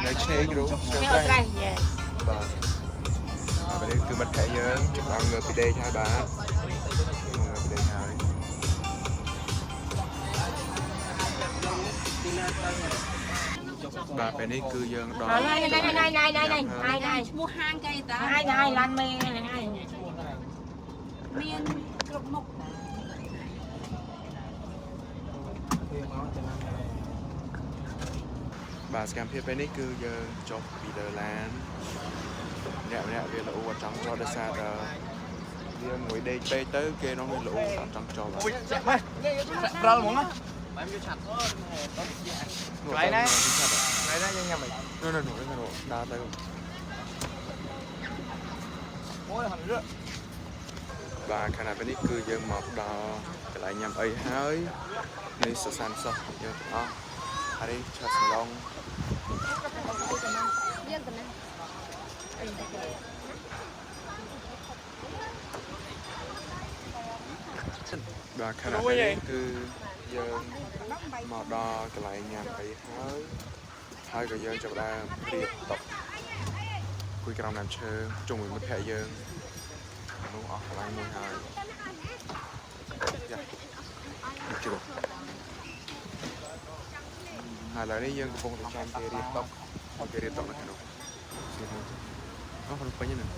lấy chế đúng không và bên đây cứ bật thẻ nhớ bằng người PD hai bà người PD hai bà bên đây cứ dương đo này mua hang cây ta này lan mê này miên cục mộc bà scam phía bên đây cứ dương chọc Peterland nè về là u trong cho được xa rồi giờ ngồi đây bê tới kia nó mới lũ ở trong cho bà Rau muốn á. lại này. lại đây nha mày nó nổi đá tay Ôi hẳn rửa. và khả năng bên đây cứ dương một đò cái lại nhằm ấy hơi nên sợ san sợ giờ đó ở đây cho sừng long và khả năng bên đây cứ dương một đò cái lại nhằm ấy hơi hai cái dương cho ta điệp tập quy cầm làm chơi chung với một thẻ dương đúng ở lại mùi hai chưa được hai là đây dương cũng phong trang kia điệp tập này đâu អូរពេញហ្នឹង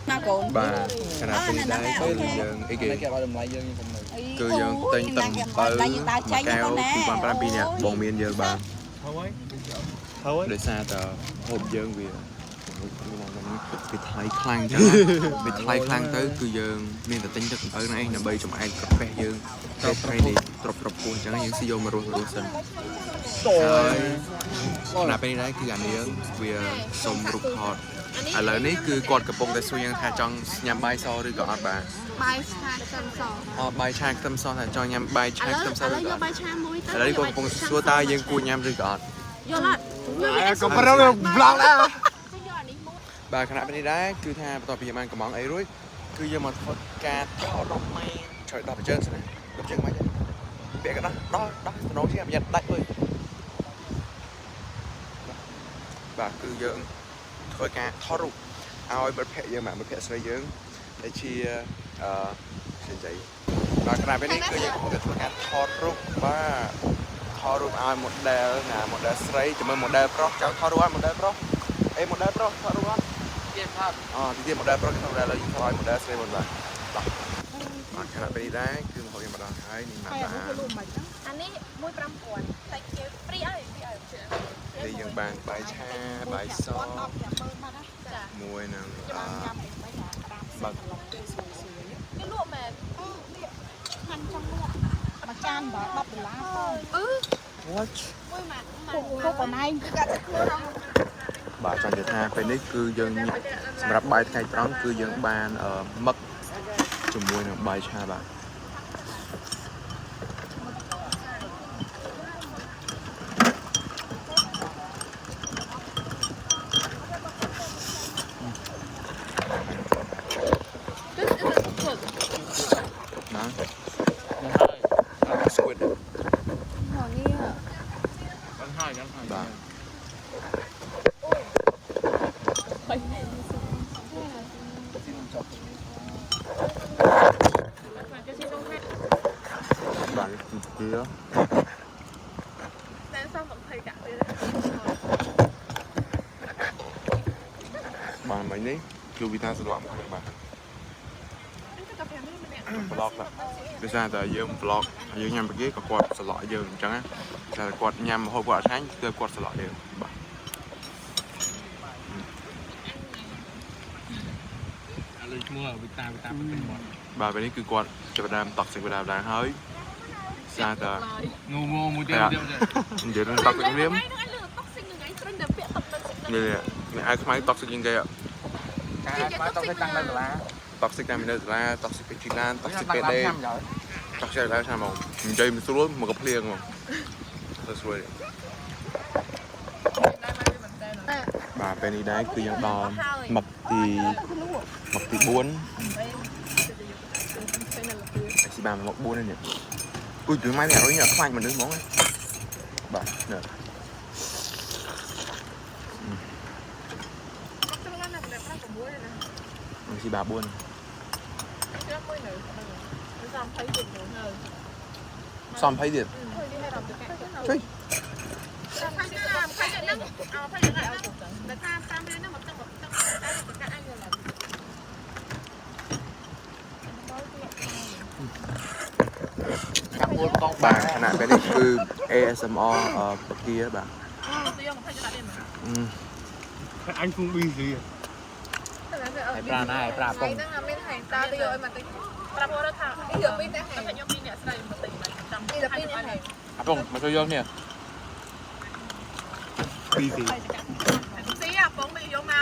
ណាកូន បាទខណៈពេលដែរគឺយើងអីគេ គេឲ្យតម្លៃយើងខ្ញុំនៅ គឺយើងទិញទឹកអំពៅមួយកែវ2,500នាក់បងមានយើងបាទ ហើយ ដោយសារតែហូបយើងវាថ្លៃខ្លាំងចឹងវាថ្លៃខ្លាំងទៅគឺយើងមានតែទិញទឹកអំពៅហ្នឹងឯងដើម្បីចំអែតកាហ្វេយើងពេលថ្ងៃនេះត្រប់ពោះអញ្ចឹងយើងស៊ីយកមករស់សិនហើយណាពេលនេះដែរគឺអានាងវាសុំរូបថតឥឡូវនេះគឺគាត់កំពុងតែសួរយើងថាចង់ញ៉ាំបាយសឬក៏អត់បាទ បាយឆាខ្ទឹមស អត់បាយឆាខ្ទឹមសថាចង់ញ៉ាំបាយឆាខ្ទឹមសឬ ឥឡូវ ក៏ យក អត់ បាយឆាមួយទៅ ឥឡូវនេះគាត់កំពុងសួរតើយើងគួរញ៉ាំឬក៏អត់ យកអត់ ក៏ប្រឹងប្លង់ដែរ បាទខណៈពេលនេះដែរគឺថាបន្ទាប់ពីយើងបានកំងអីរួចគឺយើងមកធ្វើការថតរូបម៉ែជួយដល់ប្រជើងសិនណាដល់ជើងមិនទេពាក់កណ្ដោះដោះតំណងជាប្រយ័ត្នដាច់អើយបាទគឺយើងធ្វើការថតរូបឲ្យមិត្តភក្តិយើងមិត្តភក្តិស្រីយើងដែលជាសិនចៃបាទខណៈពេលនេះគឺយើងកំពុងតែធ្វើការថតរូបបាទថតរូបឲ្យ model ណា model ស្រីជាមួយ model ប្រុសចង់ថតរូបឲ្យ model ប្រុសអេ model ប្រុសថតរូបអត់ទៀតថតទីទៀត model ប្រុសថត model លើយើងថតឲ្យ model ស្រីមុនបាទបាទខណៈពេលនេះដែរគឺមកយើងម្ដងហើយនេះមកបាន អានេះ1,500តែគេព្រីអើយនេះយើងបានបាយឆាបាយសមួយនឹងបាក់ គេលក់មែនហាន់ចង់លក់ មួយចានបើ$10 What មួយម៉ាត់ គោកណៃគឺកាត់ខ្លួន បាទចង់និយាយថាពេលនេះគឺយើងសម្រាប់បាយថ្ងៃត្រង់គឺយើងបានមឹកជាមួយនឹងបាយឆាបាទណាស្គវិត បាទបាទគឺតែសំ20កាក់ទៀត បាទមិញនេះគឺវិធានសន្លប់ខ្ញុំបាទ vlog បាទដោយសារតែយើង vlog យើងញ៉ាំពីគេក៏គាត់សន្លក់យើងអញ្ចឹងណាតែគាត់ញ៉ាំហូបគាត់អត់ឆ្ងាញ់គឺគាត់សន្លក់យើងបាទឥឡូវឈ្មោះវិតាប្រតិបត្តិបាទពេលនេះគឺគាត់ចាប់ផ្ដើមតក់សិកបណ្ដាហើយសារតែងងមួយទៀតនិយាយរឿងតក់សិករៀមនេះអាយខ្មៅតក់សិកជាងគេការខ្មៅតក់សិកតាំងនៅសាលាតក់សិកតាំងនៅសាលាតក់សិកពេជ្រជីឡានតក់សិកពេដេតក់សិកដល់ឆ្នាំមកនិយាយមិនស្រួលមកកភ្លៀងមកទៅស្រួលបាទពេលនេះដែរគឺយើងដល់មកទី4ស៊ីបានមក4នេះគួយជួយម៉ែនេះអរុញខ្លាញ់មនុស្សហ្មងបាទនេះ ស៊ីបា4សំភ័យទៀតជួយបាទខណៈពេលនេះគឺ ASMR បកាបាទអញគង់ busy ប្រាណាយប្រាពង ហ្នឹងមានហែងតើទៅយកឲ្យមកតិចប្រាប់គាត់ថាយកពីតែហែងខ្ញុំពីអ្នកស្រីមកតិចមកចាំពីតែពីនេះហែង អាពងមកជួយយកនេះ busy ស៊ីអាពងទៅយកមកណា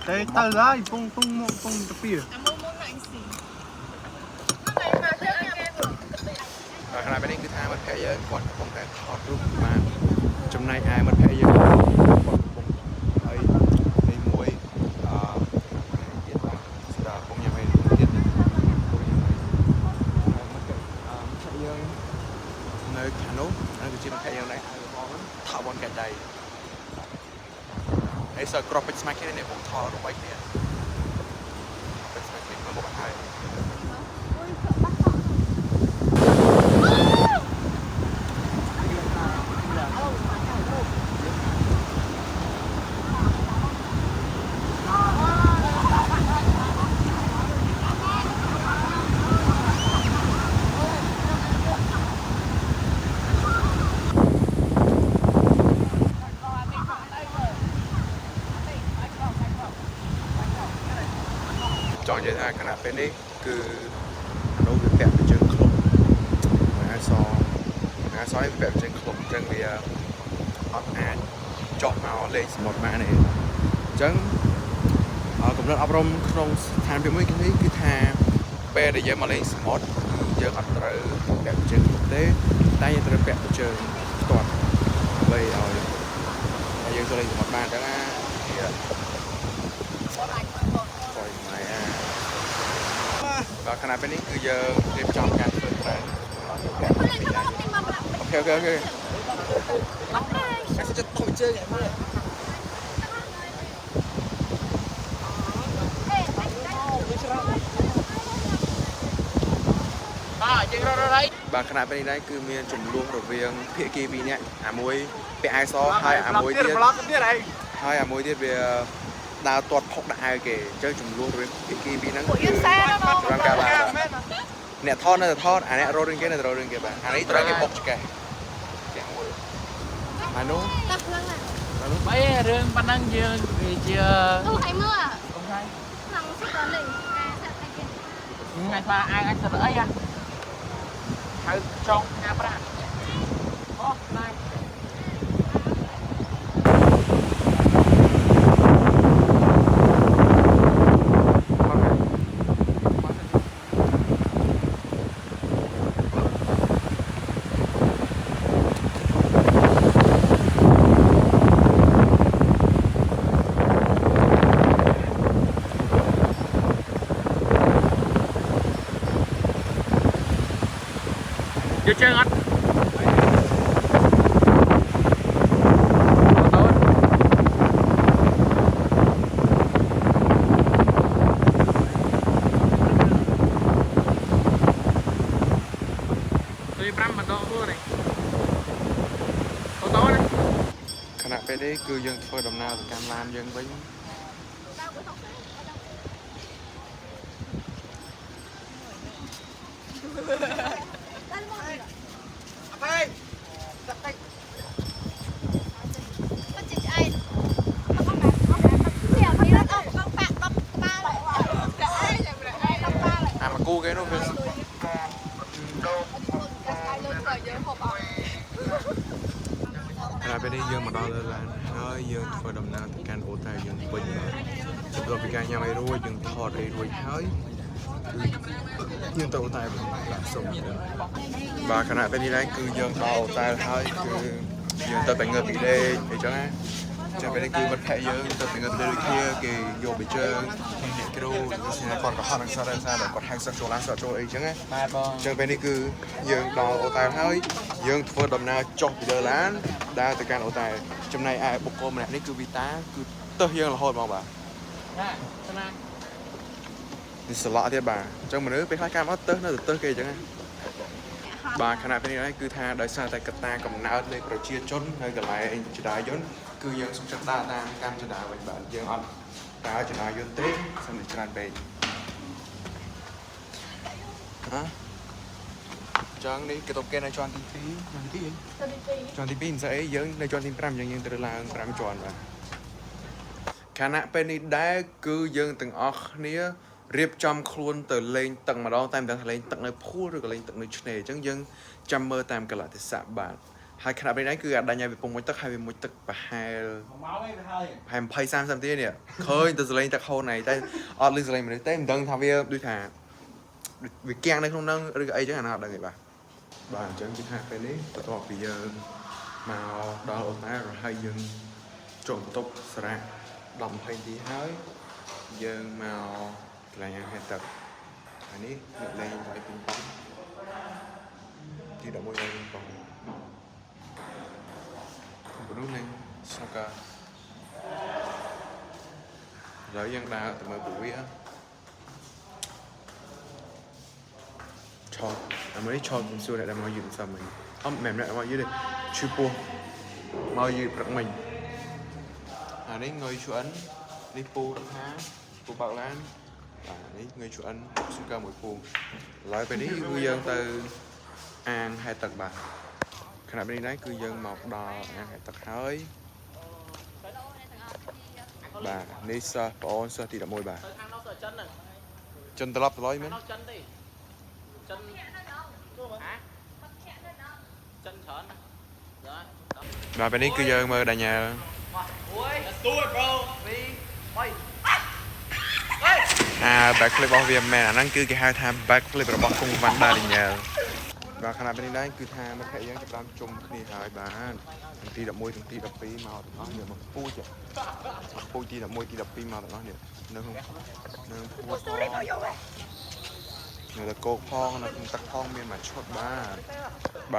តែទៅហើយពងទៅពី អាមុំមុនណាអញស៊ីហ្នឹងហើយមកទៅគេ ខណៈពេលនេះគឺថាមិត្តភក្តិយើងគាត់កំពុងតែថតរូបបានចំណែកឯមិត្តភក្តិយើងគាត់កំពុងហើយទីមួយទៀតស្ដាប់ពងញ៉ាំអីទៀតមិត្តភក្តិយើងនៅខាងនោះហើយគឺជាមិត្តភក្តិយើងដែរថតបនកែដៃហើយសើក្របពេជ្រស្មាច់គ្នានេះបងថតរូបអីគ្នាពេជ្រស្មាច់គ្នាមកបង្ហាញ ចង់និយាយថាខណៈពេលនេះគឺអានោះវាពាក់ទៅជើងក្លុបអាសនេះពាក់ទៅជើងក្លុបអញ្ចឹងវាអត់អាចចុះមកលេងសមុទ្របានទេអញ្ចឹងកំណត់អប់រំក្នុងស្ថានភាពមួយនេះគឺថាពេលដែលយើងមកលេងសមុទ្រយើងអត់ត្រូវពាក់ជើងទេតែយើងត្រូវពាក់ជើងផ្ទាត់ដើម្បីឲ្យយើងទៅលេងសមុទ្របានអញ្ចឹងណាបាទខណៈពេលនេះគឺយើងរៀបចំការធ្វើត្រែងអូខេអូខេអូខេអាចจะต่อยជើងឯមើលយើងរត់ហើយបាទខណៈពេលនេះដែរគឺមានចំនួនរវាងភាគីពីរនាក់អាមួយពាក់អាវសហើយអាមួយទៀតហើយអាមួយទៀតវាដើរទាត់ផុកដាក់អាវគេអញ្ចឹងចំនួនរវាងភាគីពីរហ្នឹងគឺតាមការឡើងអ្នកថតនៅតែថតអាអ្នករត់រឿងគេនៅតែរត់រឿងគេបាទអានេះត្រូវគេបុកឆ្កេះទាំងមួយអានោះបីរឿងប៉ុណ្ណឹងយើងវាជាអូឲ្យមើល không hay ក្នុងស្ទើរលេងអាសាក់តែគេ ngày qua ai anh thật ấy à hãy trong nhà bạn ô này chưa chơi hết tôi bám mà to luôn này to này ខណៈពេលនេះគឺយើងធ្វើដំណើរទៅកាន់ឡានយើងវិញគូគេនោះវាខណៈពេលនេះយើងមកដល់លើឡានហើយយើងធ្វើដំណើរទៅកាន់អូតែលយើងវិញបន្ទាប់ពីការញ៉ាំអីរួចយើងថតអីរួចហើយយើងទៅអូតែលវិញបាទសូមបាទខណៈពេលនេះដែរគឺយើងដល់អូតែលហើយគឺយើងទៅតែងើបពីលេងអីចឹងណាចាំពេលនេះគឺមិត្តភក្តិយើងទៅតែងើបពីលេងដូចគ្នាគេយកទៅជើងអ្នកគ្រូដូចជាគាត់ក៏ហត់នឹងសរសារគាត់ហៅសិស្សចូលឡានសិស្សចូលអីចឹងណាបាទបង ចឹងពេលនេះគឺយើងដល់អូតែលហើយយើងធ្វើដំណើរចុះពីលើឡានដើរទៅកាន់អូតែលចំណែកឯបុគ្គលម្នាក់នេះគឺវីតាគឺទើសយើងរហូតហ្មងបាទណាស្នានេះស្លាក់ទៀតបាទអញ្ចឹងមនុស្សពេលខ្លះកាមអត់ទើសនៅទៅទើសគេអញ្ចឹងណាបាទខណៈពេលនេះគឺថាដោយសារតែកត្តាកំណើតនៃប្រជាជននៅកន្លែងចដាយន្តគឺយើងសុខចិត្តដើរតាមកម្មចដាវិញបាទយើងអត់ដើរចដាយន្តទេសំខាន់ច្រើនពេកចឹងនេះគេទៅគេនៅជាន់ទី2ជាន់ទី2មិនស្អីយើងនៅជាន់ទី5យើងត្រូវឡើង5ជាន់បាទខណៈពេលនេះដែរគឺយើងទាំងអស់គ្នារៀបចំខ្លួនទៅលេងទឹកម្ដងតែមិនដឹងថាលេងទឹកនៅភូលឬក៏លេងទឹកនៅឆ្នេរអញ្ចឹងយើងចាំមើលតាមកលៈទេសៈបាទហើយខណៈពេលនេះគឺអាចដាញ់ឲ្យវាពងមួយទឹកហើយវាមួយទឹកប្រហែល20-30 នាទីនេះឃើញទៅសលេងទឹកហូរណៃតែអត់លឺសលេងមនុស្សទេមិនដឹងថាវាដូចថាវាគាំងនៅក្នុងហ្នឹងឬក៏អីចឹងអាណាអត់ដឹងទេបាទអញ្ចឹងគឺថាពេលនេះបន្ទាប់ពីយើងមកដល់អូតែលហើយយើងចូលបន្ទប់សារៈ10-20នាទីហើយយើងមកកន្លែងអាហារទឹកអានេះអ្នកលេងវាយពីងប៉ុងទី11លេងពីងប៉ុងព្រោះលេងសាកាហើយយើងដើរទៅមើលពួកវាឆោតអានេះឆោតមិនសួរអ្នកដែលមកយឺតសាមិញអត់មែនអ្នកមកយឺតទេឈឺពោះមកយឺតព្រឹកមិញអានេះងុយឈួននេះពូរដ្ឋាពូបើកឡានបាទនេះងុយឈួនស៊ូកាមួយពូឡើយពេលនេះគឺយើងទៅអាងហែទឹកបាទខណៈពេលនេះដែរគឺយើងមកដល់អាងហែទឹកហើយបាទនេះសិស្សបងអូនសិស្សទី11បាទ chân tập lối mấy chân đi chân hả chân thở rồi và bênนี้คือយើងមើលដល់ញ៉ា let's do it bro អា back flip របស់វាមែនអាហ្នឹងគឺគេហៅថា back flip របស់គង់វ៉ាន់ដាឌីញ៉ែលបាទខណៈពេលនេះដែរគឺថាមិត្តភក្តិយើងចាប់បានជុំគ្នាហើយបានទាំងទី11ទាំងទី12មកទាំងអស់នេះមកពូជពូជទី11ទី12មកទាំងអស់នេះនៅក្នុងពូជនៅតែគោកផងនៅក្នុងទឹកផងមានមួយឈុតបា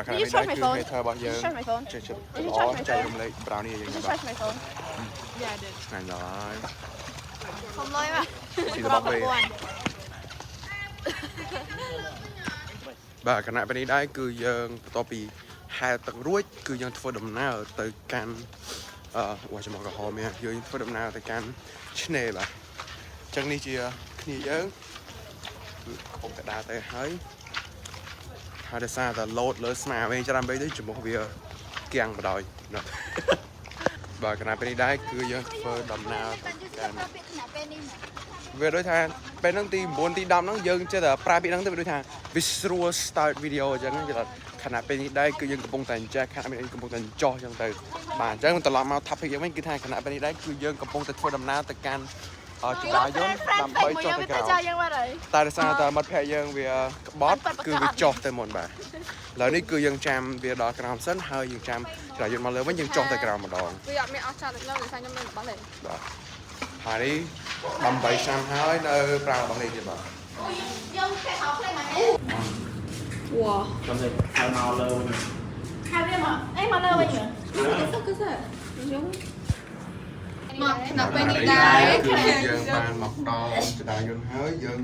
ទខណៈពេលនេះគឺមេធើរបស់យើងចេះល្អចែករំលែក brownie យើងបាទ Charge my phone. Yeah, I did. ឆ្ងាញ់ឡើយ Không lôi mà. ទី12បាទគណៈពេលនេះដែរគឺយើងបន្ទាប់ពីហែលទឹករួចគឺយើងធ្វើដំណើរទៅកាន់ចំក្រហមយើងធ្វើដំណើរទៅកាន់ឆ្នេរបាទអញ្ចឹងនេះជាគ្នាយើងគឺកំពុងតែដើរទៅហើយដោយសារតែលោតលើស្មាវិញច្រើនពេកទៅចំពោះវាគៀងបដ ாய் ណាបាទគណៈពេលនេះដែរគឺយើងធ្វើដំណើរទៅកាន់វាដូចថាពេលហ្នឹងទី9ទី10ហ្នឹងយើងចេះតែប្រើពាក្យហ្នឹងទៅវាដូចថាវាស្រួល start video អញ្ចឹងគេថាខណៈពេលនេះដែរគឺយើងកំពុងតែចេះខណៈពេលនេះកំពុងតែចោះអញ្ចឹងទៅបាទអញ្ចឹងត្រឡប់មក topic យើងវិញគឺថាខណៈពេលនេះដែរគឺយើងកំពុងតែធ្វើដំណើរទៅកាន់ចដាយន្តដើម្បីចុះទៅក្រោមតែដោយសារតែមិត្តភក្តិយើងវាក្បត់គឺវាចុះទៅមុនបាទឥឡូវនេះគឺយើងចាំវាដល់ក្រោមសិនហើយយើងចាំចដាយន្តមកលើវិញយើងចុះទៅក្រោមម្ដង Vì vậy mẹ ở cha được lâu để sao nhâm lên bắn lên. បាទហើយនេះដើម្បីឆ្នាំហើយនៅប្រើរបស់នេះទៀតបាទ Dân sẽ học lên mà nè. Wow. trong đây hai màu lâu Hai đêm hả? Em mà lâu anh nhỉ? Cái sao? Mà nạp bên đi đáy. យើងបានមកដល់ចដាយន្តហើយយើង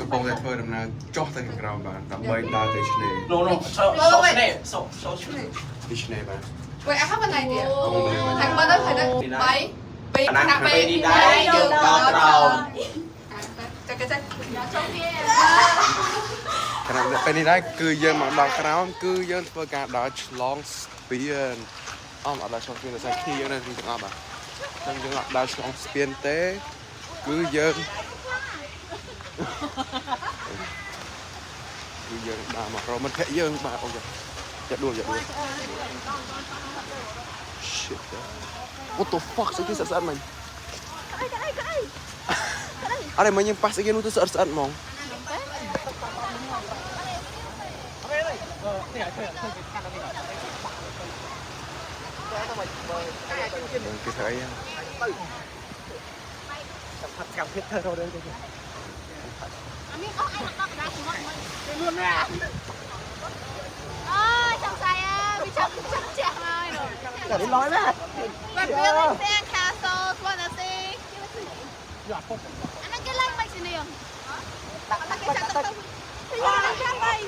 កំពុងតែធ្វើដំណើរចុះទៅខាងក្រោមបាទដើម្បីដើរទៅឆ្នេរ no soទីឆ្នេរបាទ Vậy em hát bên này kìa. កំពុងតែ Thành bên đó phải đây. Bảy. Bị nạp bên đi đáy. Dừng đó trầu ខណៈពេលនេះដែរគឺយើងមកដល់ក្រោមគឺយើងធ្វើការដើរឆ្លងស្ពានអត់ដល់ឆ្លងស្ពានតែគ្នាយើងនៅទីទាំងអស់បាទអញ្ចឹងយើងអត់ដើរឆ្លងស្ពានទេគឺយើងដើរមករកមិត្តភក្តិយើងបាទអូយ៉ាដួល shit what the fuck ស្អីគេស្អាតៗមិញអរេមិញយើងប៉ះស្អីគេនោះទៅស្អាតៗហ្មង cái thấy cam thiết thơ đâu đây luôn nè. Ơi, chồng xài bị chồng chẹt rồi. cả đi nói đấy But really fan castles wanna see. Anh đang cái like mày xin đi không? Bạn đang cái chặt tập. Thì giờ đang chặt đây.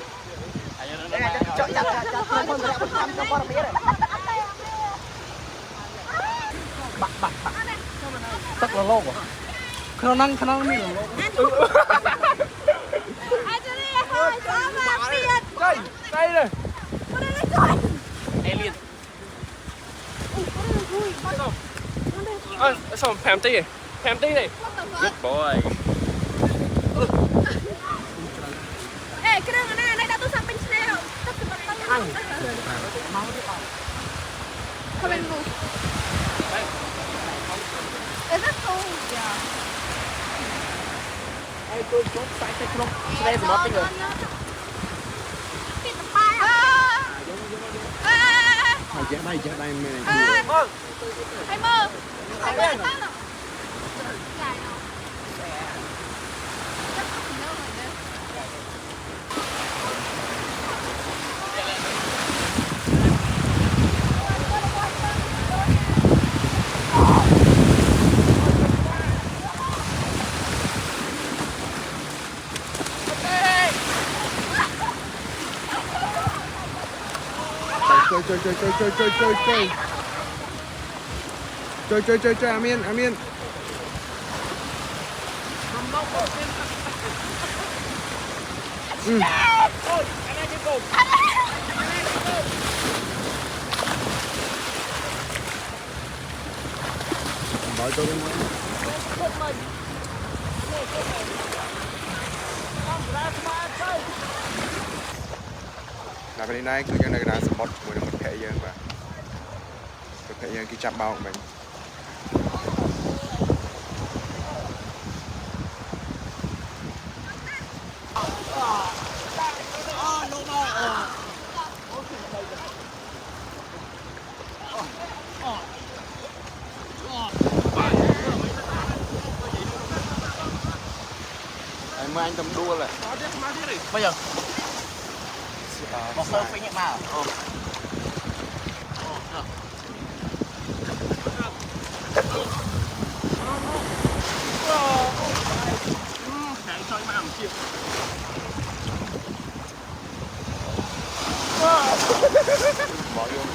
tất là lô khả năng mình Anh cho đi thôi, có mà phiền. đây này Con đây lấy rồi. alien sao phèm tí này good boy Ê, cái đường này này đã tôi sang bên trên rồi. Tất cả mọi người. Thôi bên ngủ. It's rất cool. Yeah. ai tôi chốt sai cái không đây mà nó tính rồi Hãy chết đây mẹ này Hãy mơ. Hãy mơ. chơi Amin Nói tôi ដល់ពេលនេះដែរគឺយើងនៅកណ្ដាលសមុទ្រជាមួយនឹងមិត្តភក្តិយើងបាទមិត្តភក្តិយើងគេចាប់បោកមិញមើលអញតំដួលហ៎មិនយ៉ាងមកសើពេញមកខាងចុយមកអាមជាមកយំ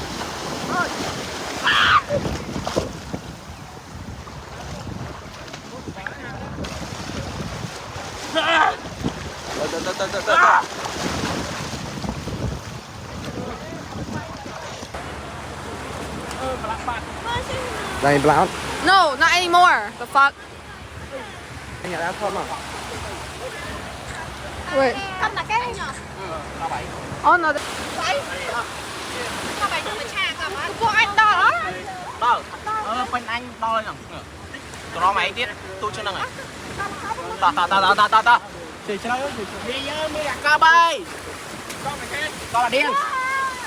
Đây blouse. No, not anymore. The fuck? Anh nhận áo không à? Wait. Không là cái nhỏ. Oh no. Sao vậy không phải cha cả mà. Cô anh đó. Đâu? Bên anh đo lên nè. Tụi nó mày tiết, tôi chưa nâng này. Ta. Chị chơi ơi, đi nhớ mi đặt ca bay. Con là điên.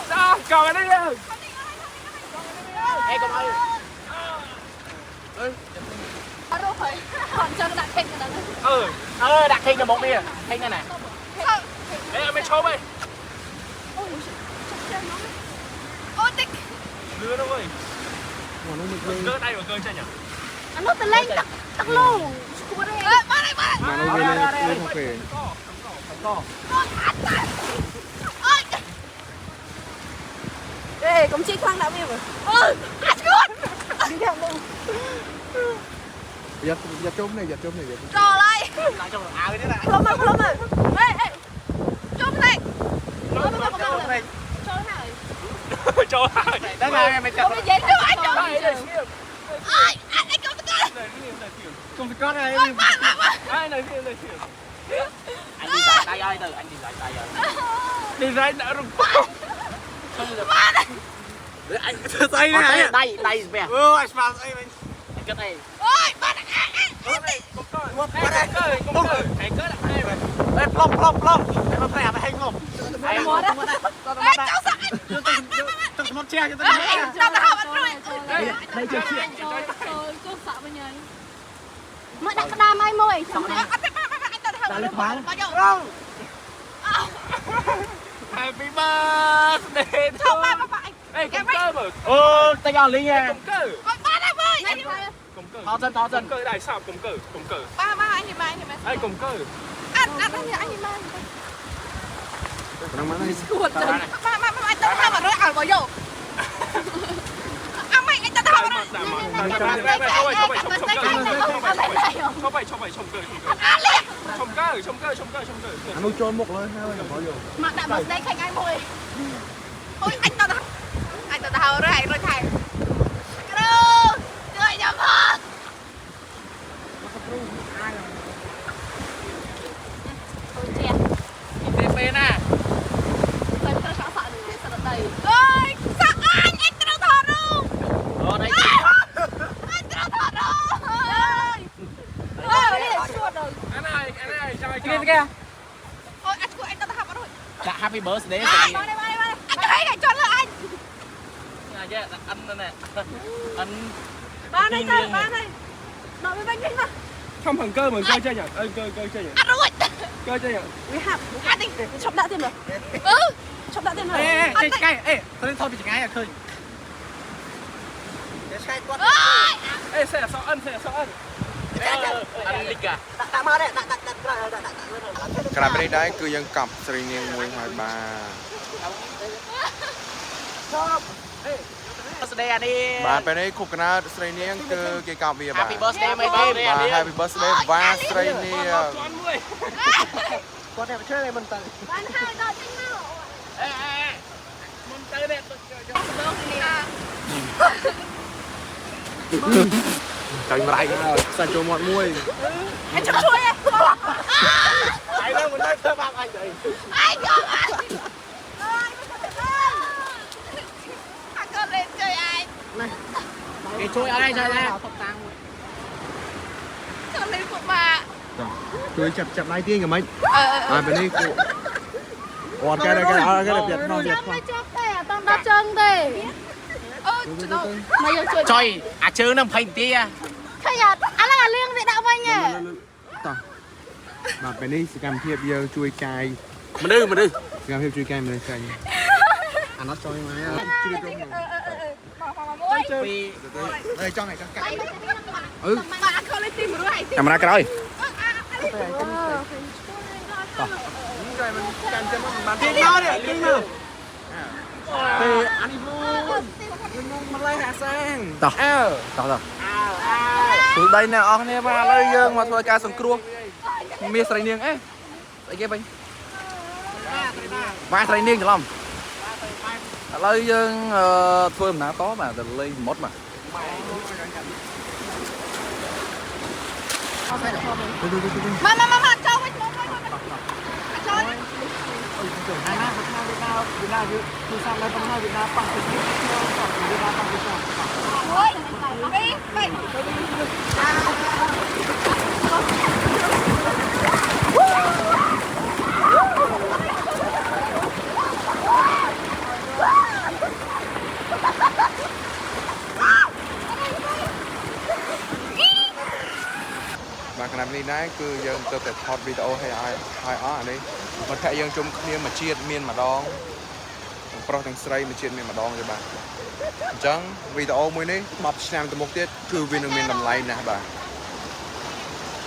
Sao? Con là điên. Ê con ơi. Đâu phải. Còn cho nó đặt hình rồi đó. Đặt hình cho một đi. Hình này nè. Sao? Ê mày show mày. Ôi tích. Lừa đâu ơi. Cơ tay vào cơ chơi nhỉ? Anh nó từ lên tắc luôn. Ba đây. Mà nó lên không về. Ê, công chí khoan đã biết rồi. Anh luôn. Đi theo luôn. Giật trốn này. Trò lại. Lại trong áo đấy này. Không mà. Ê. Chốt cái này. Trong này. Chốt cái này. Cho hai. Đấy là mày Không chặt. có dễ đâu anh chốt. Đây đây. Ai, anh chốt cái này. Con con này. Ai này này. Anh đi giải tay ơi từ anh đi giải tay ơi. Đi giải đã rung. Ba đây. Anh tay này. Đây về. Anh phạt anh cái này. Ôi, ba đây. Anh đi. Anh cứ đặt đây vậy. Ê plop. Em phải làm hình không? Ai mua đó. Ê, cháu sợ anh. Tôi một che cho tôi. Cho tao học anh rồi. Đây chưa chia. Cô sợ bên nhà. Mới đặt cái đam ai môi. Anh tao học anh rồi. Bao nhiêu? Happy birthday. Không ba anh. Ê, cầm cơ mà. Tay giòn Linh nha. Cầm cơ. Ôi, ba đây ơi. Cầm cơ. Thò chân. Cầm cơ đại sao cầm cơ. Ba anh thì ba. Ê, cầm cơ. Anh thì ba. Nó mới Cuột rồi. Ba anh tao học anh rồi ảo bao nhiêu? Anh tao học rồi. Cho vậy trồng cơ. Trồng cơ. Anh nuôi trôn một lên thôi, bỏ vô. Mà đã bật đây thành ai môi. Ôi anh tao học rồi thầy. Rồi, chơi nhầm hả? TP nè. Ôi, sao anh tao thọ luôn. Đây. Anh tao thọ rồi. Ôi, Anh ơi, cho ai kìa. Ôi, anh tao học rồi. Dạ happy birthday. Ba đây. Anh thấy này cho nữa anh. Anh nè. Anh Ba này. Đợi với bánh mà. không bằng cơ chơi nhỉ? Cơ chơi nhỉ? Ăn rồi. Cơ chơi nhỉ? We have. Ăn đi. Chọc đã thêm rồi. Chọc đã thêm rồi. Ê, cái. Thôi bị ngay à khơi. Ôi. Ê, sẽ là sao ăn. Ăn lịch à? ក្រាបនេះដែរគឺយើងកប់ស្រីនាងមួយហើយបាទ birthday នេះ បាទពេលនេះខួបកំណើតស្រីនាងគឺគេកប់វាបាទ Happy birthday មេទេ បាទ Happy birthday វ៉ាស្រីនាង គាត់តែchơi này mìnhទៅ បានហើយដល់ចេញមក អេមុនទៅនេះចាញ់ម្រាយសាច់ចូលមាត់មួយ Anh chọc chui à? ai đâu mình nói thơ bạc anh vậy ai con anh ơi con lên chơi ai cái chui ở đây chơi đây con lên phụ bà Chui chập lại tiếng rồi mấy bên đây cô cái này Việt Nam tao đã chân đây mày yêu chơi chơi à chơi nó phải tia thay à anh là liên vị đạo anh nhỉ បាទពេលនេះសកម្មភាពយើងជួយកាយ mình đi សកម្មភាពជួយកាយមនុស្សចាញ់អាណត់ចូលមកជួយទៅអើចង់ឲ្យចង់កាយ bà không lên tìm rồi cầm ra cái đó កាន់ចាំមកបាន tiếng nó đi tiếng nó thì anh vô mình lấy hạ sang tao tao từ đây nè ông này mà lấy dương mà thôi ca sừng cua mía sài niêng ấy tại kia bên ba sài niêng không lấy dương thôi mà có mà từ lấy một mà mà cho với cho ôi đi màyបាទគណៈនេះដែរគឺយើងទៅតែថតវីដេអូឲ្យអស់អានេះមកថាយើងជុំគ្នាមួយជាតិមានម្ដងទាំងប្រុសទាំងស្រីមួយជាតិមានម្ដងទេបាទអញ្ចឹងវីដេអូមួយនេះ10ឆ្នាំទៅមុខទៀតគឺវានឹងមានតម្លៃណាស់បាទ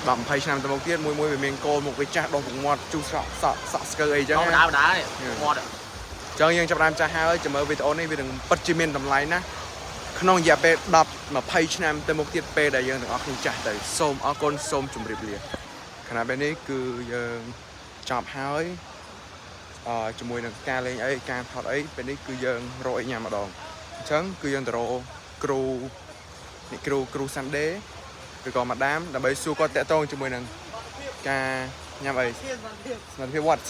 10 20ឆ្នាំទៅមុខទៀតមួយវាមានគោលមុខវាចាស់ដងពុកមាត់ជូសសក់ស្កើអីចឹងណា đá này một អញ្ចឹងយើងចាប់ផ្ដើមចាស់ហើយចាំមើលវីដេអូនេះវានឹងពិតជាមានតម្លៃណាស់ក្នុងរយៈពេល10 20ឆ្នាំទៅមុខទៀតពេលដែលយើងទាំងអស់គ្នាចាស់ទៅសូមអរគុណសូមជម្រាបលាខណៈពេលនេះគឺយើងចប់ហើយជាមួយនឹងការលេងអីការថតអីពេលនេះគឺយើងរកអីញ៉ាំម្ដងអញ្ចឹងគឺយើងទៅរកគ្រូ Sunday ឬក៏ Madam ដើម្បីសួរគាត់តាក់ទងជាមួយនឹងការញ៉ាំអីស្មារតី what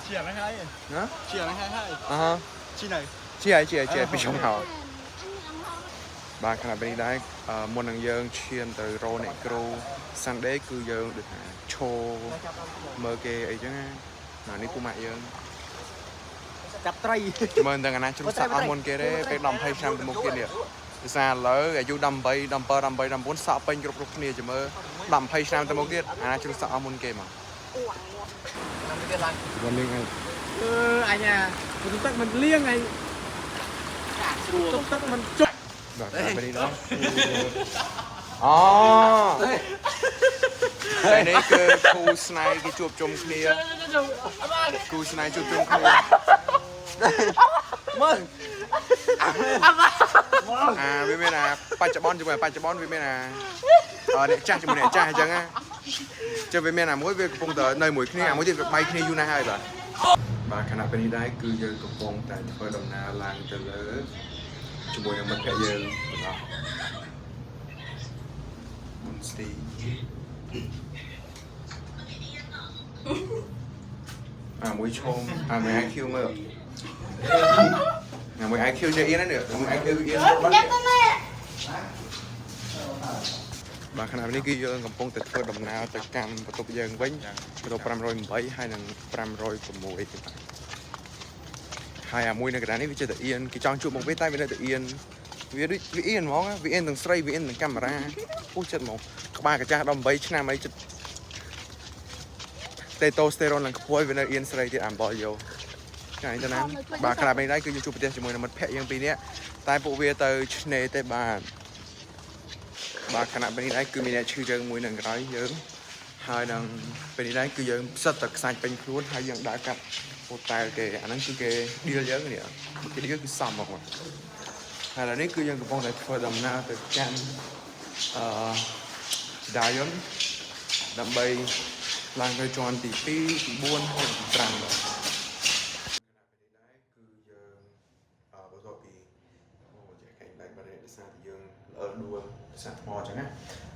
ជាอะไรให้ ណា ជាอะไรให้ ជីណៃ ជាไหน ជាពីខ្ញុំហៅបាទខណៈពេលនេះដែរមុននឹងយើងឈានទៅរកអ្នកគ្រូ Sunday គឺយើងដូចថាឈរមើលគេអីចឹងណានេះពូម៉ាក់យើង ចាប់ត្រី មើលទាំងអាណាជ្រុះសាក់អស់មុនគេទេពេល10 20ឆ្នាំទៅមុខទៀតនេះភាសាឥឡូវអាយុ18 17 18 19សាក់ពេញគ្រប់គ្នាចាំមើល10 20ឆ្នាំទៅមុខទៀតអាណាជ្រុះសាក់អស់មុនគេមកวันนี้ไง anh à chúng ta mình liêng này chúng ta mình chụp បាទពេលនេះដល់អូពេលនេះគឺគូស្នេហ៍គេជួបជុំគ្នាគូស្នេហ៍ជួបជុំគ្នាមើលវាមានបច្ចុប្បន្នជាមួយបច្ចុប្បន្នវាមានអ្នកចាស់ជាមួយអ្នកចាស់អញ្ចឹងណាចុះវាមានមួយវាកំពុងតែនៅមួយគ្នាមួយទៀតវាបែកគ្នាយូរណាស់ហើយបាទខណៈពេលនេះដែរគឺយើងកំពុងតែធ្វើដំណើរឡើងទៅលើជាមួយនឹងមិត្តភក្តិយើងទាំងអស់មុនស្ទីមួយឈុំមួយ IQ មើលមួយ IQ ជាអៀនហ្នឹងមួយ IQ អៀនបាទខណៈនេះគឺយើងកំពុងតែធ្វើដំណើរទៅកាន់បន្ទប់យើងវិញបន្ទប់508ហើយនិង506ទៀតបាទហើយមួយនៅកណ្ដាលនេះវាចេះតែអៀនគេចង់ជួបមកវិញតែវានៅតែអៀនវាដូចវាអៀនហ្មងវាអៀនទាំងស្រីវាអៀនទាំងកាមេរ៉ាពុះចិត្តហ្មងក្បាលកាចាស់18ឆ្នាំអីចិត្តតេតូស្តេរ៉ុនឡើងខ្ពស់វានៅអៀនស្រីទៀតអាំបលយោចាញ់ទៅណាបាទក្រាបនេះដែរគឺយើងជួបប្រទេសជាមួយនឹងមិត្តភក្តិយើងពីរនាក់តែពួកវាទៅឆ្នេរទេបាទខណៈពេលនេះដែរគឺមានអ្នកឈឺយើងមួយនៅក្រោយយើងហើយនឹងពេលនេះដែរគឺយើងផ្សិតតែខ្សាច់ពេញខ្លួនហើយយើងដើរកាត់ហូតែលគេអាហ្នឹងគឺគេឌីលយើងនេះគេឌីលគឺសំមកហើយឥឡូវនេះគឺយើងកំពុងតែធ្វើដំណើរទៅកាន់ដាយ៉ុនដើម្បីឡើងទៅជាន់ទី2ទី4ហើយទី5បាទគឺយើងបន្ទាប់ពីចេះកែងបែកបាត់ដោយសារតែយើងដួលភាសាថ្មអញ្ចឹងណា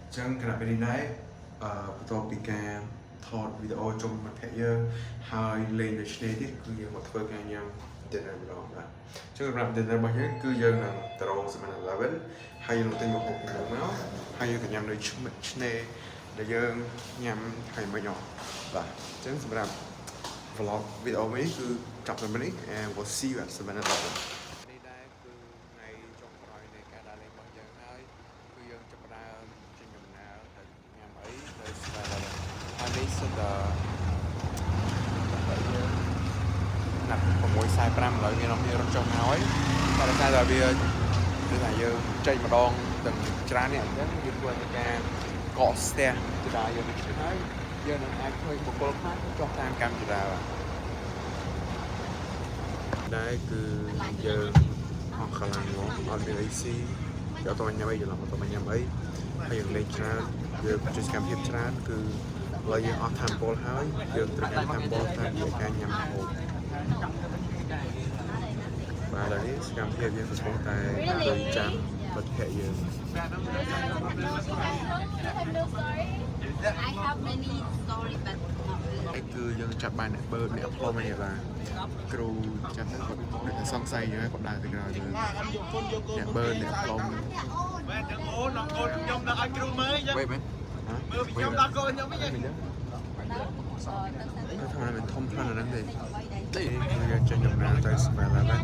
អញ្ចឹងគណៈពេលនេះដែរបន្ទាប់ពីការ ថតវីដេអូជុំមិត្តភក្តិយើងហើយលេងនៅឆ្នេរទៀតគឺយើងមកធ្វើការញ៉ាំ dinner ម្ដងបាទអញ្ចឹងសម្រាប់ dinner របស់យើងគឺយើងនឹងទៅរក 7-Eleven ហើយយើងនឹងទិញមកហូបមកហើយយើងទៅញ៉ាំនៅឆ្នេរដែលយើងញ៉ាំថ្ងៃមិញអស់បាទអញ្ចឹងសម្រាប់ vlog វីដេអូនេះគឺចប់តែប៉ុណ្្នេះ and we'll see you at 7-Eleven នេះដែរគឺថ្ងៃចុងក្រោយនៃការដើរលេងរបស់យើងហើយគឺយើងចាប់ផ្ដើមចេញដំណើរទៅញ៉ាំអីទៅ 7-Eleven ហើយនេះសិតណាត់ 6:45 ឥឡូវមានអ្នករត់ចុះមកហើយតែដោយសារតែវាគឺថាយើងចេញម្ដងទាំងច្រើននេះអញ្ចឹងយើងធ្វើការកកស្ទះចរាយើងនេះហើយយើងនឹងអាចឃើញបុគ្គលខ្លះចុះតាមកម្មចរាដែរគឺយើងអស់កម្លាំងមកអត់មានអីស៊ីយកទៅញ៉ាំអីច្រឡំទៅញ៉ាំអីហើយយើងលេងច្រើនយើងជួយសកម្មភាពច្រើនគឺឥឡូវយើងអស់ថាមពលហើយយើងត្រូវការថាមពលតាមរយៈការញ៉ាំហូបបាទឥឡូវនេះសកម្មភាពយើងកំពុងតែជួយចាំមិត្តភក្តិយើង I have many stories but not really គឺយើងចាប់បានអ្នកបើអ្នកផ្លុំនេះបាទគ្រូចាប់តែគាត់សង្ស័យយើងគាត់ដើរទៅក្រោយយើងអ្នកបើអ្នកផ្លុំខ្ញុំដល់ឲ្យគ្រូមើលអញ្ចឹងមើលខ្ញុំដល់កូនខ្ញុំវិញទៅថាមិនធំខ្លាំងណាស់ទេគឺយើងចេញដំណើរទៅ 7-Eleven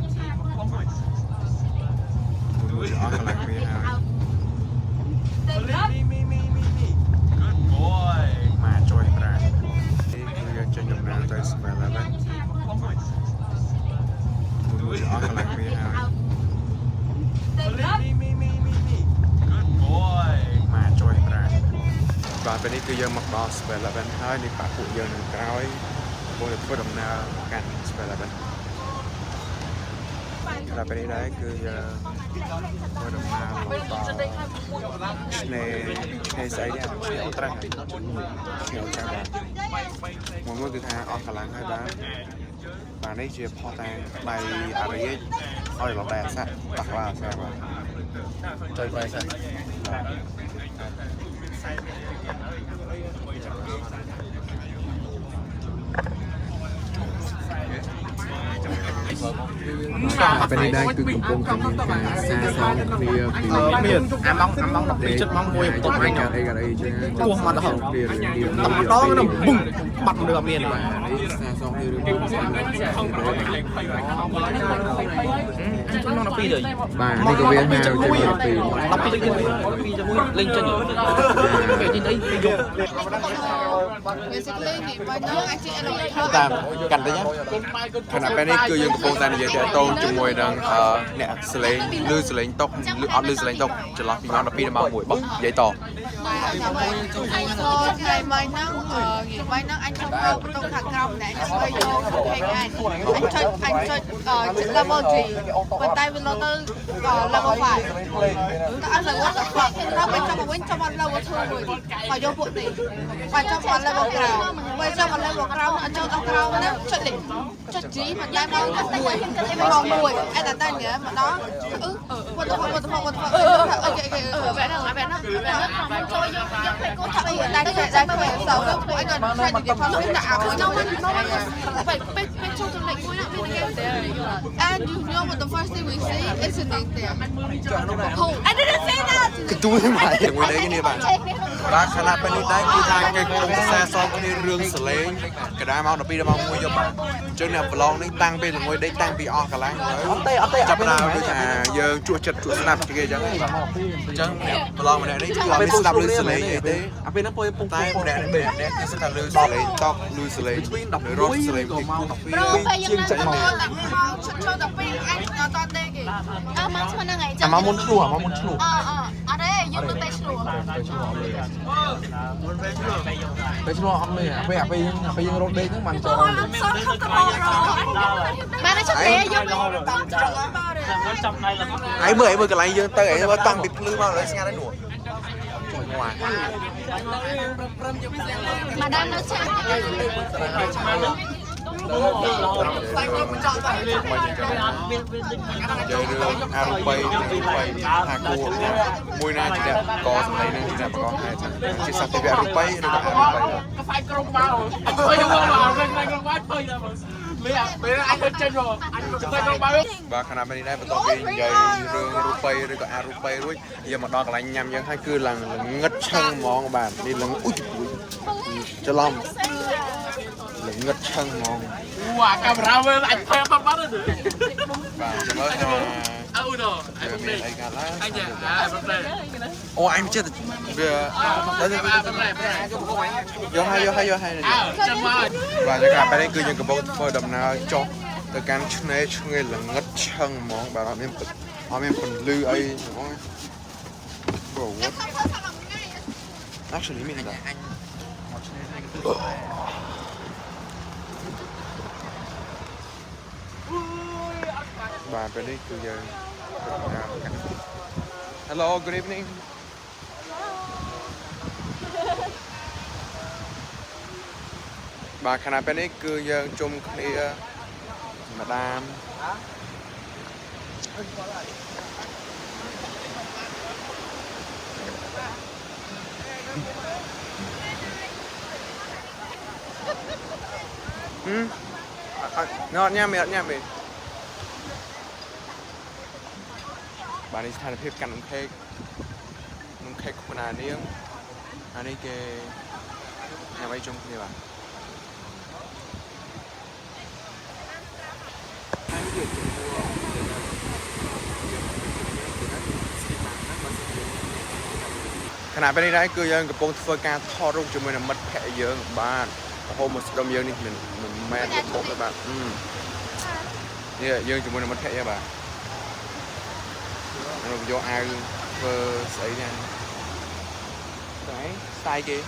មួយអស់កន្លែងវាហើយមកជួយប្រាណគឺយើងចេញដំណើរទៅ 7-Eleven មួយអស់កន្លែងវាហើយមកជួយប្រាណបាទពេលនេះគឺយើងមកដល់ 7-Eleven ហើយនេះប៉ាពួកយើងនៅក្រោយកំពុងតែធ្វើដំណើរកាន់ 7-Eleven ដល់ពេលនេះដែរគឺយើងធ្វើដំណើរមកដល់ឆ្នេរស្អីនេះឆ្នេរអូត្រាស់ឆ្នេរអូត្រាស់បាទមកគឺថាអស់កម្លាំងហើយបាទនេះជាផុសតាំងដៃអារីឲ្យរំលែកអាសាបាក់ឡាអាសាបាទចូលបាយសាពេលនេះដែរគឺកំពុងតែមានការសាសងគ្នាពីមានអាម៉ោង12 7ម៉ោង1បន្ទាប់វិញអីចឹងទោះមកដល់គ្នារឿងនេះ តែម្ដងនោះបុំបាត់រឿងអត់មានបាទ នេះសាសងគ្នារឿងនេះខ្ញុំមក12ទៅបាទនេះក៏វាហៅជា12លេងចេញពេលទីនេះយក Basically នេះបើយើងអាចជា elevator តាមកាន់តិចខណៈពេលនេះគឺយើងកំពុងតែនិយាយតាក់ទងជាមួយនឹងអ្នកសលេងឬសលេងតុកឬអត់ឬសលេងតុកចន្លោះពីម៉ោង12ដល់ម៉ោង1បោះនិយាយតថ្ងៃម៉ៃហ្នឹងអញចង់មកតុកខាងក្រោមម្នាក់ខ្ញុំទៅយកเพลงអញចុច level 3ប៉ុន្តែវាលោទៅ level 5តែអត់ level 10ដល់បញ្ចប់មកវិញចាំមក level 2មួយបើយកពួកនេះបើចាំមក level ក្រោមបើចាំមក level ក្រោមអត់ចូលដល់ក្រោមណាចុចលេខចុច G មកតែមក1អត់តែញ៉ាំមកដល់what the fuck អូខេបែរហ្នឹងចូលយកពេកកូនថាអីតែតែសោកពួកអញក៏ឆ្លៃនិយាយផងតែអាមួយនោះមិនពេកចូលចំណុចមួយណាមានគេ and you know what the first thing we see isn't it there I didn't say that គឺទួយមកជាមួយនេះគ្នាបាទបាទខណៈពេលនេះដែរគឺថាគេកំពុងសាសងគ្នារឿងសលេងកណ្ដាលម៉ោង12ដល់ម៉ោង1យកបាទអញ្ចឹងអ្នកប្រឡងនេះតាំងពីល្ងួយដេកតាំងពីអស់កន្លែងទៅចាប់ដើមដូចថាយើងជួចិត្តជួស្ដាប់គេអញ្ចឹងអ្នកប្រឡងម្នាក់នេះគឺអត់មានស្ដាប់ឮសលេងអីទេអាពេលហ្នឹងពុំតែម្នាក់នេះគឺស្ដាប់ឮសលេងតបឮសលេងរត់សលេងពីជាងចិត្តមកចូលដល់ពេលអញអត់តទេគេមកស្មើនឹងអីចឹងមកមុនឆ្លោះមកមុនឆ្លោះអត់ទេយើងមិនទៅឆ្លោះទៅឆ្លោះអត់មានពេលយើងរត់ដេកហ្នឹងមិនចូលអត់សល់ខំកបោរបានតែជួយយើងតាមច្រកអត់ទេឯងមើលកន្លែងយើងទៅឯងតាំងពីភ្លឺមកដល់ស្ងាត់ហើយនោះជួយមកមកដល់នៅឆា រឿងអារូបីថាគួរមួយណាជាអ្នកកសម្ដីនឹងជាអ្នកបង្កហេតុជាសត្វទេវរូបីឬក៏អារូបីបាទខណៈពេលនេះដែរបន្ទាប់ពីនិយាយរឿងរូបីឬក៏អារូបីរួចយើងមកដល់កន្លែងញ៉ាំយើងហើយគឺឡើងងឹតឆឹងហ្មងបាទនេះឡើងអ៊ុយច្រឡំងឹតឆឹងហ្មងកាមេរ៉ាវិញអាចថែបាត់បាទមើលថាអូណូមានអីកើតឡើងអូអញចិត្តវាយកហើយចាំមកបាទកាលពេលនេះគឺយើងកំពុងធ្វើដំណើរចុះទៅកាន់ឆ្នេរឆ្ងាយល្ងឹតឆឹងហ្មងបាទអត់មានពន្លឺអីហ្មង Bro what actually មានតែអញមកឆ្នេរនេះគឺបាទពេលនេះគឺយើង Hello good evening បាទខណៈពេលនេះគឺយើងជុំគ្នាម្ដាមnó nha mẹ bà này thay là phép cắn nông khê của mình niếng anh ấy kê nhà bay trong kia bàขณะไปนี้ได้คือยังกับโปรเฟอร์การทอดรูปจนมันมัดแผลเยอะบ้านโฮมสดมเยอะนี่มันแม่ตกเลยบ้านเนี่ยยังจนมันมัดแผลเยอะบ้านเราโยอาเฟอร์ใส่เนี่ยไหนสไตล์กี่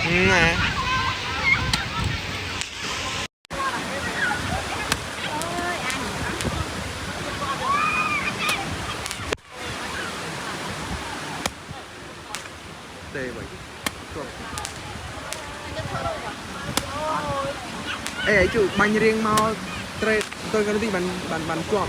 nè đây vậy ê ấy chú bánh riêng mau tôi có đi bánh chọn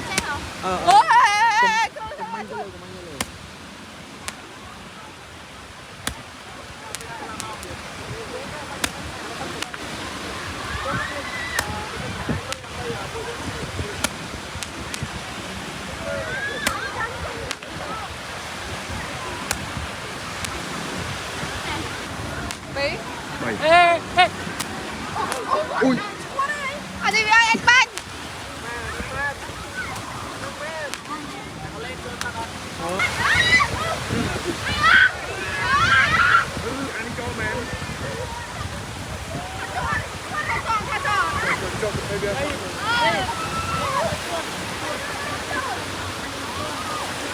ui anh đi với anh banh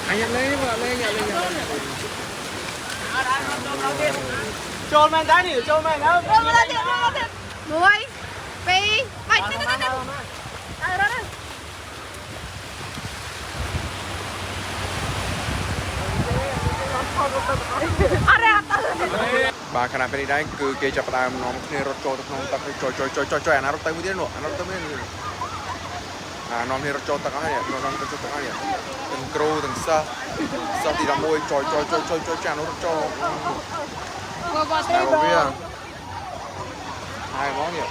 anh nhận lấy vợ lên Trôn men đá nỉ, trôn men đâu. Mùi Pi Bạch bà khả năng bên đây cứ kê chập đàm nó kia rốt trôi nó tập trôi anh rốt tay mới đi nữa anh rốt tay mới đi nó kia rốt trôi tao hay nó rốt trôi tao hay từng kêu từng sa thì là môi trôi chả nó rốt trôi nào biết hai món vậy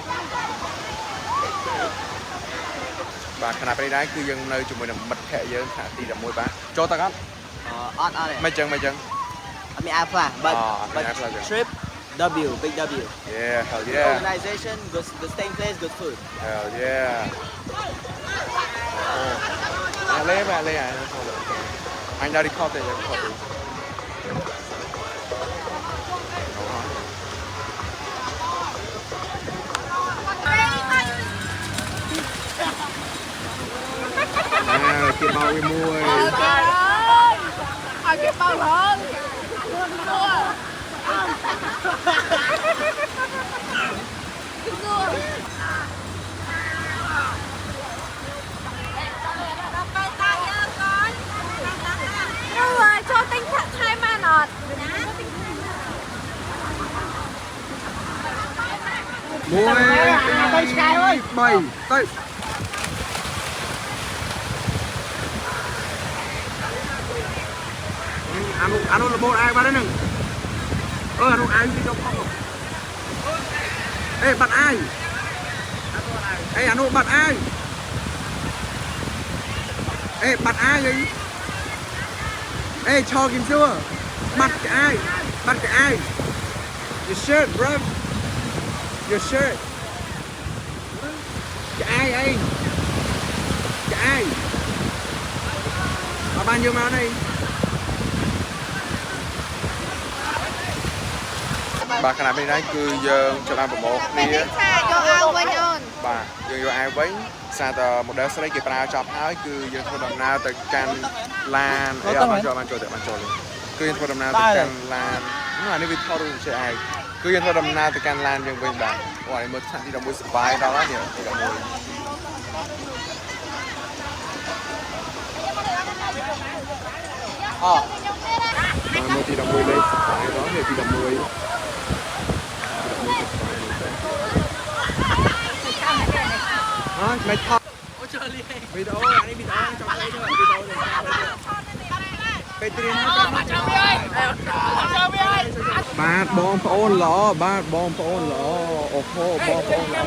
bà khả năng bên đây cứ dừng nơi chúng mình là mật khẽ dơ thả thì là môi bán cho tao ăn mấy chân I mean Alpha, but trip W, big W. Yeah, hell yeah. Organization, good staying place, good food. Hell yeah. Lấy anh ra đi copy rồi, copy. Kia bao cái môi. Cái bao hơn 1 2 3ទៅអានោះលបោអាយបាត់ហើយនឹងអានោះអាយទីយកផងបាត់អាយអានោះបាត់អាយបាត់អាយឈរគីមសួរបាត់អាយyour shirt bro your shirt ចាអាយអីចាអាយបានយកមកនេះបាទខណៈពេលនេះគឺយើងចាប់បានប្រមូលគ្នា យកអាវវិញអូន បាទយើងយកអាវវិញសារតែ model ស្រីគេប្រើចប់ហើយគឺយើងធ្វើដំណើរទៅកាន់ឡានបានចូលគឺយើងធ្វើដំណើរទៅកាន់ឡាននេះវាថតរូបជាឯងគឺយើងធ្វើដំណើរទៅកាន់ឡានយើងវិញបាទអូនេះមើលថ្នាក់ទី11សប្បាយដល់ហើយនេះទី11មើលទី11លេខសប្បាយដល់នេះទី11មិនថតអូជើលីវីដេអូអានេះវីដេអូចង់អីទៅវីដេអូនេះពេលត្រៀមបាទបងប្អូនល្អបាទបងប្អូនល្អអូខូបងប្អូនល្អ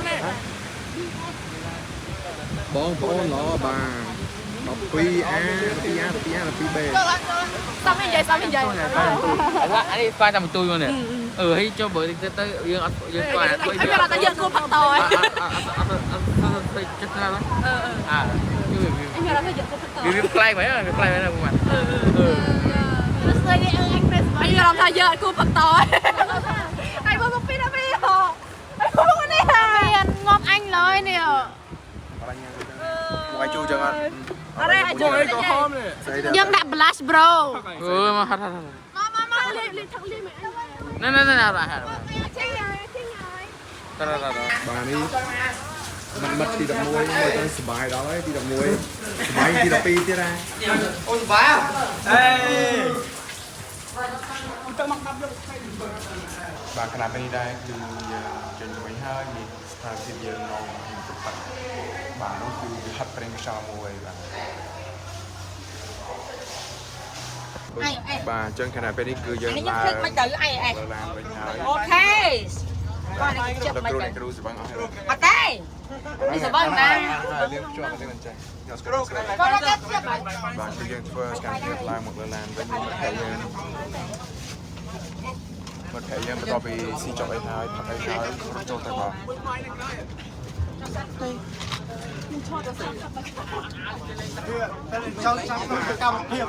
បងប្អូនល្អបាទ 12A 12B សំវិញនិយាយអានេះស្វាយតែមួយទួយមកនេះហើយចូលបើតិចទៅយើងអត់យើងស្វាយតែយើងគួរផឹកតហើយចិត្តណាស់វាខ្លាំងមែនវាខ្លាំងមែនបងបាទស្អីនេះអញប្រេសអញយល់ថាយើងអត់គួរផឹកតហើយបងពីណាពីហ៎បងនេះមានងាប់អញឡើយនេះមកឲ្យជូរចឹងអត់ អរេជួយក៏ហមនេះយើងដាក់ blush bro មកហាត់មកលេងថឹកលេងមែនណែរ៉ាចេញហើយបាទនេះមិត្តទី11មើលទៅសុបាយដល់ហើយទី11សុបាយទី12ទៀតណាអូសុបាយបាទខណៈពេលនេះដែរគឺយើងចេញទៅវិញហើយនេះស្ថានភាពយើងនៅទឹកទឹកបាទនោះគឺវាហាត់ប្រេងខ្យល់មួយបាទបាទអញ្ចឹងខណៈពេលនេះគឺយើងឡើងឡើងវិញហើយអូខេគាត់នេះចិត្តមិនដែរគ្រូសបាំងអស់ហើយអត់ទេនេះសបាំងណាលៀងជាប់ទៅមិនចេះយកស្គ្រូបាទគឺយើងធ្វើការទៀតឡើងមកលើឡានវិញហើយយើងមកតែយើងបន្ទាប់ពីស៊ីចប់អីហើយផឹកអីហើយចូលទៅបាទចង់កម្មភាព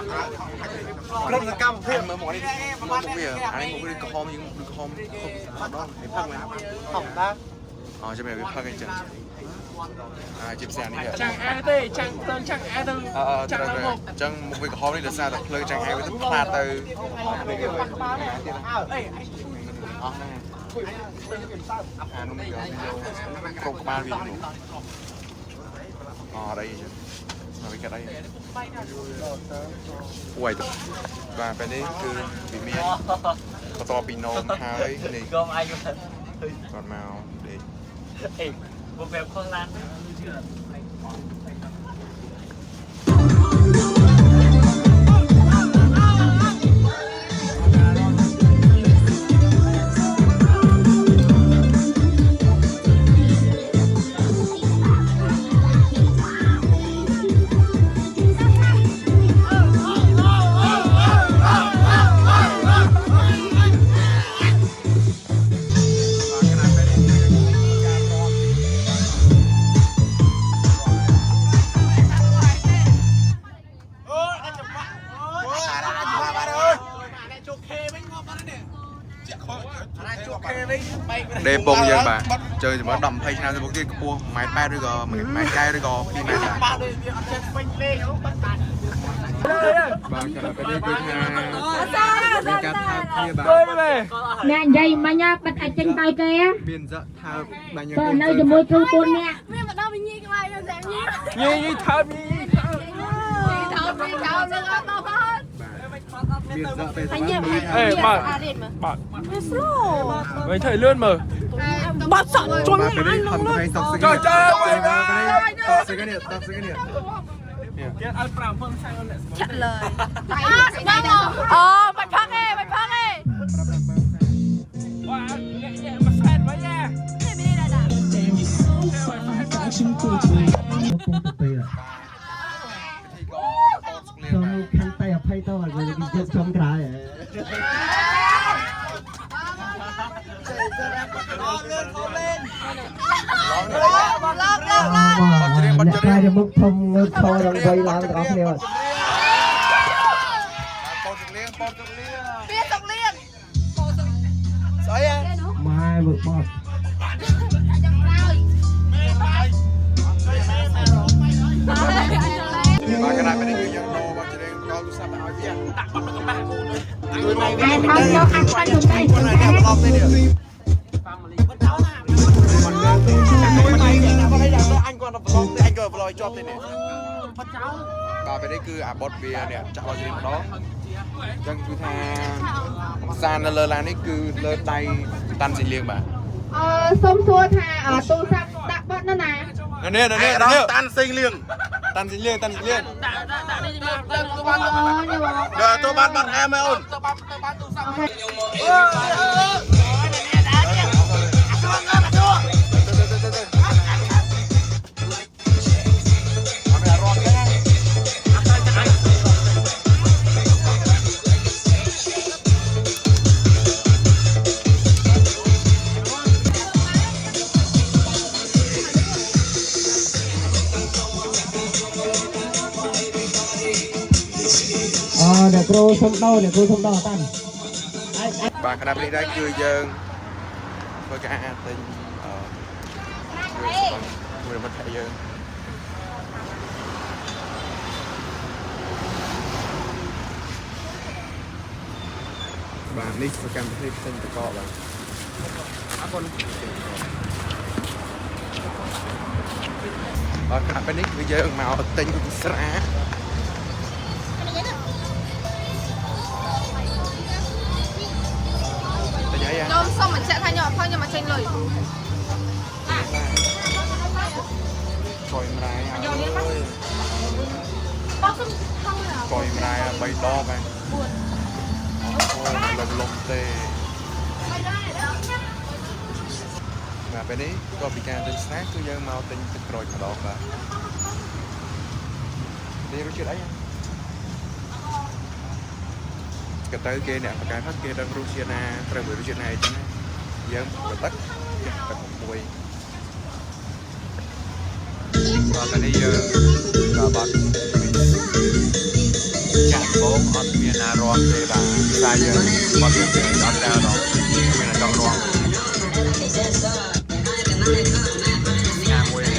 ក្រុមសកម្មភាពមើលមកនេះមកវាអានេះមកវាក្រហមយើងក្រហមដល់នេះផឹកមែនហំដែរអូចាំវាផឹកអីចឹងជាផ្សេងនេះចាំងអែទេចាំងទៅចាំងអែទៅចាំងមកអញ្ចឹងមកវាក្រហមនេះដោយសារតែភ្លើងចាំងអែវាទៅផ្លាតទៅនេះគេវិញអស់ហ្នឹងអានោះមិនយកគ្រប់ក្បាលវាអត់អីចឹងមកវាកាត់អីអូយបាទពេលនេះគឺវាមានបន្ទាប់ពីនោមហើយនេះកុំអាយគាត់មកដេកអេមកបែបខុសឡានដេពងយើងបាទchơi chỉ mới đầm hay sao thì một cái cua máy bay rồi gò máy cay rồi gò khi máy là bà cái là cái cá thao kia bà nè dây mà nha bắt ai chân tay kia biên dạ thao đánh rồi nơi cho môi thương con nè nhi thao nhi bạn vậy thời lươn mà Bắt sẵn cho Bà cái đấy hầm hay tóc xinh cái này. Tóc xinh cái này, tóc xinh cái này. chặn lời mày phăng đi khăn tay ở phay tao rồi đi chơi trong cái này mức thông ngư thô đồng quay làm được không nhiều mai vực bọt Bà cái này bên đây dân đồ bà chỉ đem con sao bà hỏi gì Ai không cho ăn qua dùng đây. Bà bên đây cứ bọt bia nè chắc bà chỉ đem đó chân cứ tha san lơ là này cứ lơ tay tan xịn liền bà សុំសួរថាទូរស័ព្ទដាក់បត់នៅណា nè tan xịn liền tan xịn liền rồi tôi bắt em ơi ôn để cô không đau tan bà khả năng đây cứ dân với cả tình người mình thấy dân bà nick và cam thấy tên tự co bà khả năng nick bây giờ màu tên của xã Nôm xong mình sẽ thay nhỏ thôi nhưng mà tranh lời coi mày coi mày bay to mày lồng tê và bên đấy có bị can tên snack cứ dân mau tên rồi mà đọt và điรู้chuyện đấy cái tới kia nè cái phát kia đang Rusiana từ người Rusiana này chứ dân phải tắt tắt một mùi và cái này giờ là bắt chạm bóng ở miền Nam rồi để là sai giờ bắt được cái đòn đao đó miền Nam trong rồi nhà mùi này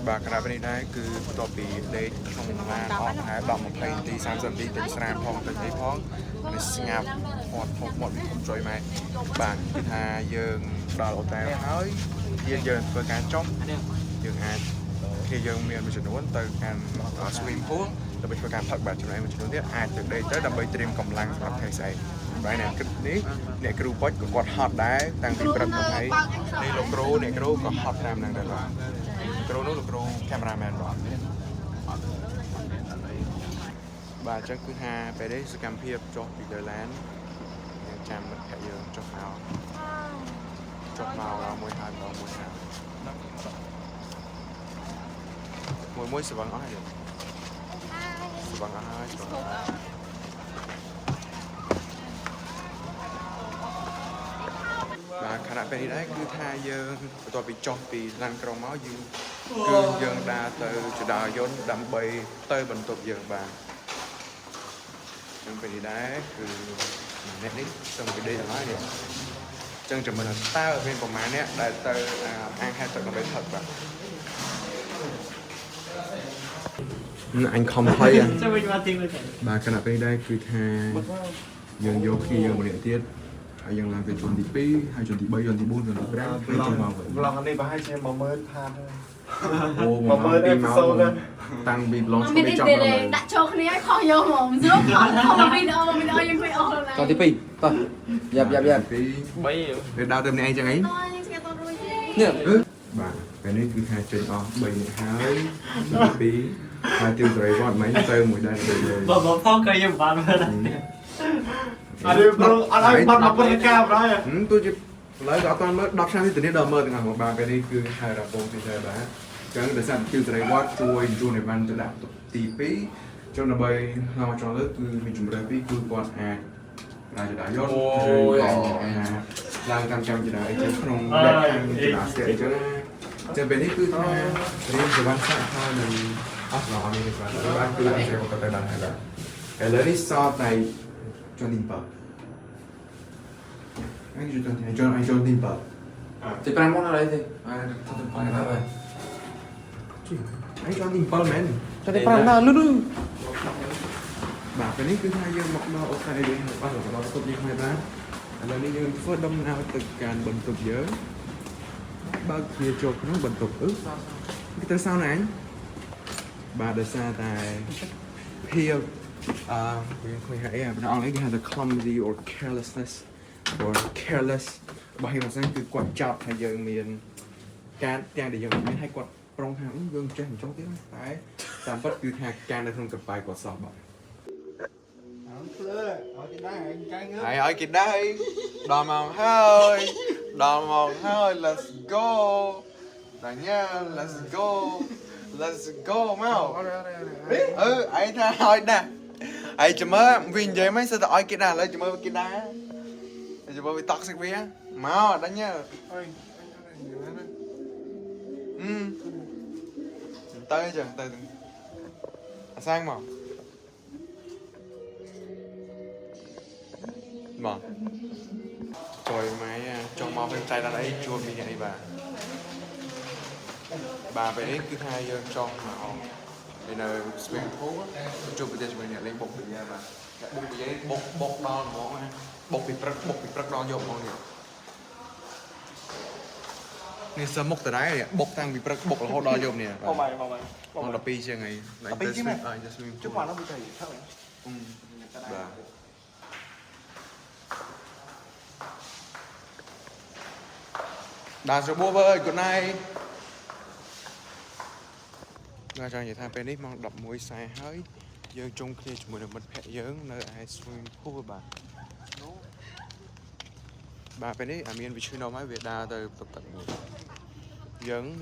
bà cái này đây cứตัวปีเด็กของงานออกหาดอกมาเพลงตี30ตีเป็นสนามพองเป็นที่พ้องในสงบหมดจอยไหมบางที่ทาเยิงดอกแต่เฮ้ยเยิงเพื่อการจ้องเยิงอาkhi dân miền mình sẽ nói từการswim pool เราไปช่วยการพักแบบจุดไหนมันจะรู้ที่อาจจะได้จะดับเบิลเตรียมกำลังสำหรับไทยใส่ไว้เนี่ยคลิปนี้เนี่ยครูป๊อตก็กดฮอตได้ตั้งที่ประตูให้ในโลโก้เนี่ยครูก็ฮอตตามนั่งได้หรอครูนู้นครูแคมราแมนหรอbà chắc cứ haไปได้สกัมเพียบจบอีกเดือนแล้วยังจำมันแค่เยอะจบเอาเรามวยหันเรามวยหันmùi muối sờ bằng ó hay được sờ bằng ó hay sờ bằng ó ណៈពេលនេះដែរគឺថាយើងបន្ទាប់ពីចុះពីឡានក្រុងមកយើងគឺយើងដើរទៅចដាយន្តដើម្បីទៅបន្ទប់យើងបានយើងពេលនេះដែរគឺអ្នកនេះសឹងពីដេកហើយនេះចឹងចាំមើលតើមានប្រមាណអ្នកដែលទៅអាងហែទឹកដើម្បីផឹកបាទអញខំហើយបាទគណៈពេលនេះដែរគឺថាយើងយកគ្នាយើងម្នាក់ទៀតហើយយើងឡើងទៅជន់ទី2ហើយជន់ទី3ជន់ទី4ជន់ទី5ពេលចូលមកវិញ vlog នេះប្រហែលជា10000 ផាន អូ10000អេពីសូនតាំងពី vlog ស្គីចប់ដល់ដាក់ចូលគ្នាឲ្យខុសយកហ្មងស្រួលខុសវីដេអូយើងឃើញអស់ហើយ ចុងទី2តោះយ៉ាប់3ពីពេលដើរទៅម្នាក់ឯងចឹងអី តើយើងស្គាល់តរួយទេ នេះ បាទពេលនេះគឺថាចេញអស់3នាក់ហើយទី2ហើយទីស្រីវត្តមិនទៅមួយដែរទៅលើ បងផងក៏យើងបានមើលដែរ អត់ព្រោះអត់ឲ្យបាត់10កាមេរ៉ា ទោះជាឥឡូវក៏អត់ទាន់មើល10ឆ្នាំនេះទៅនេះដល់មើលទាំងអស់មកបាទពេលនេះគឺហៅរ៉ាបងទីដែរបាទចឹងដោយសារទីស្រីវត្តជួយអីវ៉ាន់ទៅដាក់ទី2ចុះដើម្បីមកចង់លើគឺមានជំរឿនពីគឺគាត់អាចអាចដាយន្តឬក៏ឡើងតាមចាំចដាអីចឹងក្នុងលក្ខខណ្ឌចដាស្ទះអីចឹងចឹងពេលនេះគឺថារៀនសេវាសាក់ហើយនឹងអស់ឡងនេះបាទគឺអាចទៅទៅដល់ហើយបាទឥឡូវនេះសតតែជន់ទី7anh cho tin bảo thì plan món nào đây thì thật phải là vậy anh cho tin bảo men cho thì plan nào luôn bà cái này cứ hai giờ mặc đồ ok đi bắt đầu vào tập đi hai ba lần này giờ phớt đông nào từ càn bận tập nhớ bao kia chụp nó bận tập cái tên sao này anh bà đời xa tại here we hãy nó lấy cái hàng the clumsy or carelessness or careless បើហេតុហ្នឹងគឺគាត់ចាប់ហើយយើងមានការទាំងដែលយើងមានឲ្យគាត់ប្រុងថាយើងចេះមិនចង់ទៀតតែតាមពិតគឺថាការនៅក្នុងកប៉ាល់គាត់សោះបាទហើយឲ្យគេដែរដល់មកហើយដល់មកហើយ let's go ដល់ញ៉ា let's go មកឯងថាឲ្យដែរឯងចាំមើលវិញនិយាយមិនសិតតែឲ្យគេដែរឥឡូវចាំមើលគេដែរ giờ bố bị toxic với á máu đánh nhá tới chưa tới sang mà trời máy trong máu bên tay ra đấy chua bị vậy bà về đấy cứ hai giờ trong mà đây là swimming pool chụp bây giờ mình lên bột bị ra bà bột bị giấy bột đo món ha bột bị prắc đo vô món này này sớm mốc từ đáy này bột tăng bị prắc bột là hốt đo vô nè món đập pi chưa ngày lại tới swimming chứ mà nó bị chảy sao vậy đàn số bố ơi good night ra cho vậy tham bên đấy mong đập mũi xài hơi dương chung kia chúng mình được một phe dưỡng nơi ai swimming pool bà bên đấy miền bị chui đâu mấy Việt Nam từ tập tận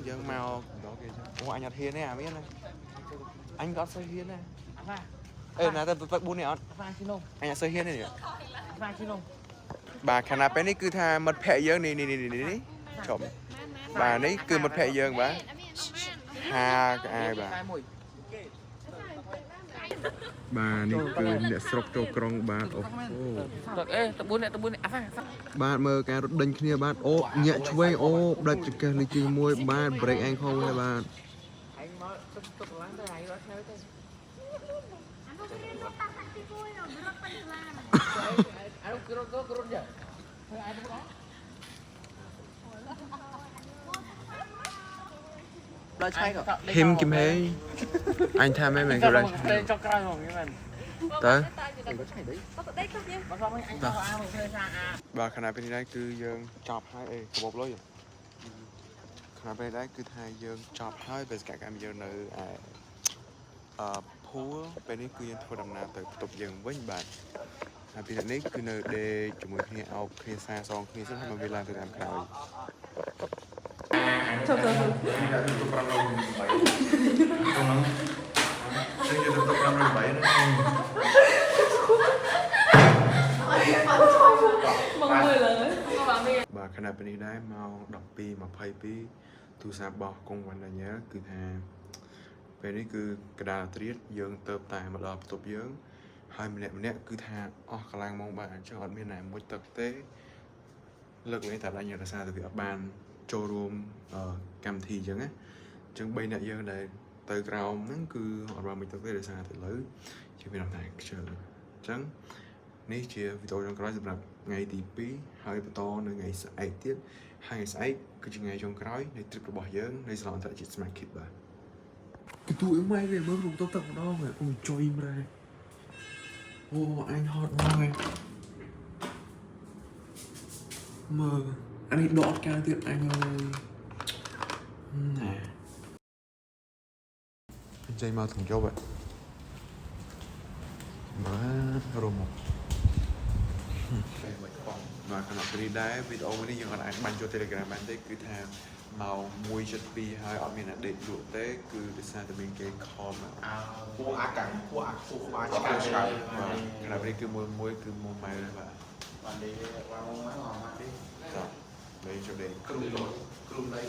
dưỡng mau đó kìa chứ anh nhặt hiên này biết này anh có sơi hiên này ê nè tập buôn này anh nhặt sơi hiên này bà khả năng bên đấy cứ tha một phe dưỡng này chồng bà đấy cứ một phe dưỡng bà ha cái ai bà này cứ để sọc trâu krong bà bà mơ cái rốt đinh kia bà ô nhẹ chuối ô đặt cái ly chì môi bà break anh không hay bà Him Kim Hê anh tham em cái ra tới bà khả năng bên đây cứ dương chọc hai cái bột lối khả năng bên đây cứ hai dương chọc hai về cả cảm dương nơi phú bên đây cứ dương thôi đầm nào từ tục dừng với bạn bên đây cứ nơi để chúng mình khi ao khi xa xong khi rất là làm từ làm khảo bà khả ណะពេលនេះដែរម៉ោង 12:22 ទូរស័ព្ទរបស់កុងវ៉ាន់ដាញ៉ែលគឺថាពេលនេះគឺកដាលត្រៀតយើងទៅតែមកដល់បន្ទប់យើងហើយម្នាក់គឺថាអស់កន្លងម៉ោងបាទអញ្ចឹងអត់មានណាមួយទឹកទេលើកលែងតែដាច់រសារទៅវាអត់បានចូលរួមកម្មវិធីអញ្ចឹងណាអញ្ចឹង3អ្នកយើងដែលទៅក្រោមហ្នឹងគឺអត់បានមួយទឹកទេដោយសារតែលើជាមានតែខ្ជិលអញ្ចឹងនេះជាវីដេអូចុងក្រោយសម្រាប់ថ្ងៃទី2ហើយបន្តនៅថ្ងៃស្អែកទៀតហើយថ្ងៃស្អែកគឺជាថ្ងៃចុងក្រោយនៃ trip របស់យើងនៃសាលាអន្តរជាតិ Smart Kid បាទគឺទូអីម៉ែវាមើលរូបទៅទឹកម្ដងអូចុយម្រែអូអញហត់មកមើលអានេះដកកៅទៀតអញអើយណាចេញមកถึงយប់ហើយបាទរមមកបាទខណៈពេលដែរវីដេអូមួយនេះយើងអាចបាញ់ចូល Telegram បានទេគឺថាម៉ោង 1:72 ហើយអត់មានអ្នកដេកលក់ទេគឺដោយសារតែមានគេខលមកពួកអាកាំងពួកអាខ្ពស់ក្បាលឆ្កែឆ្កែបាទខណៈពេលគឺមួយគឺ1ម៉ែលដែរបាទបានដេក1ម៉ែលអត់មកទេចាដេកចូលដេកគ្រូដេក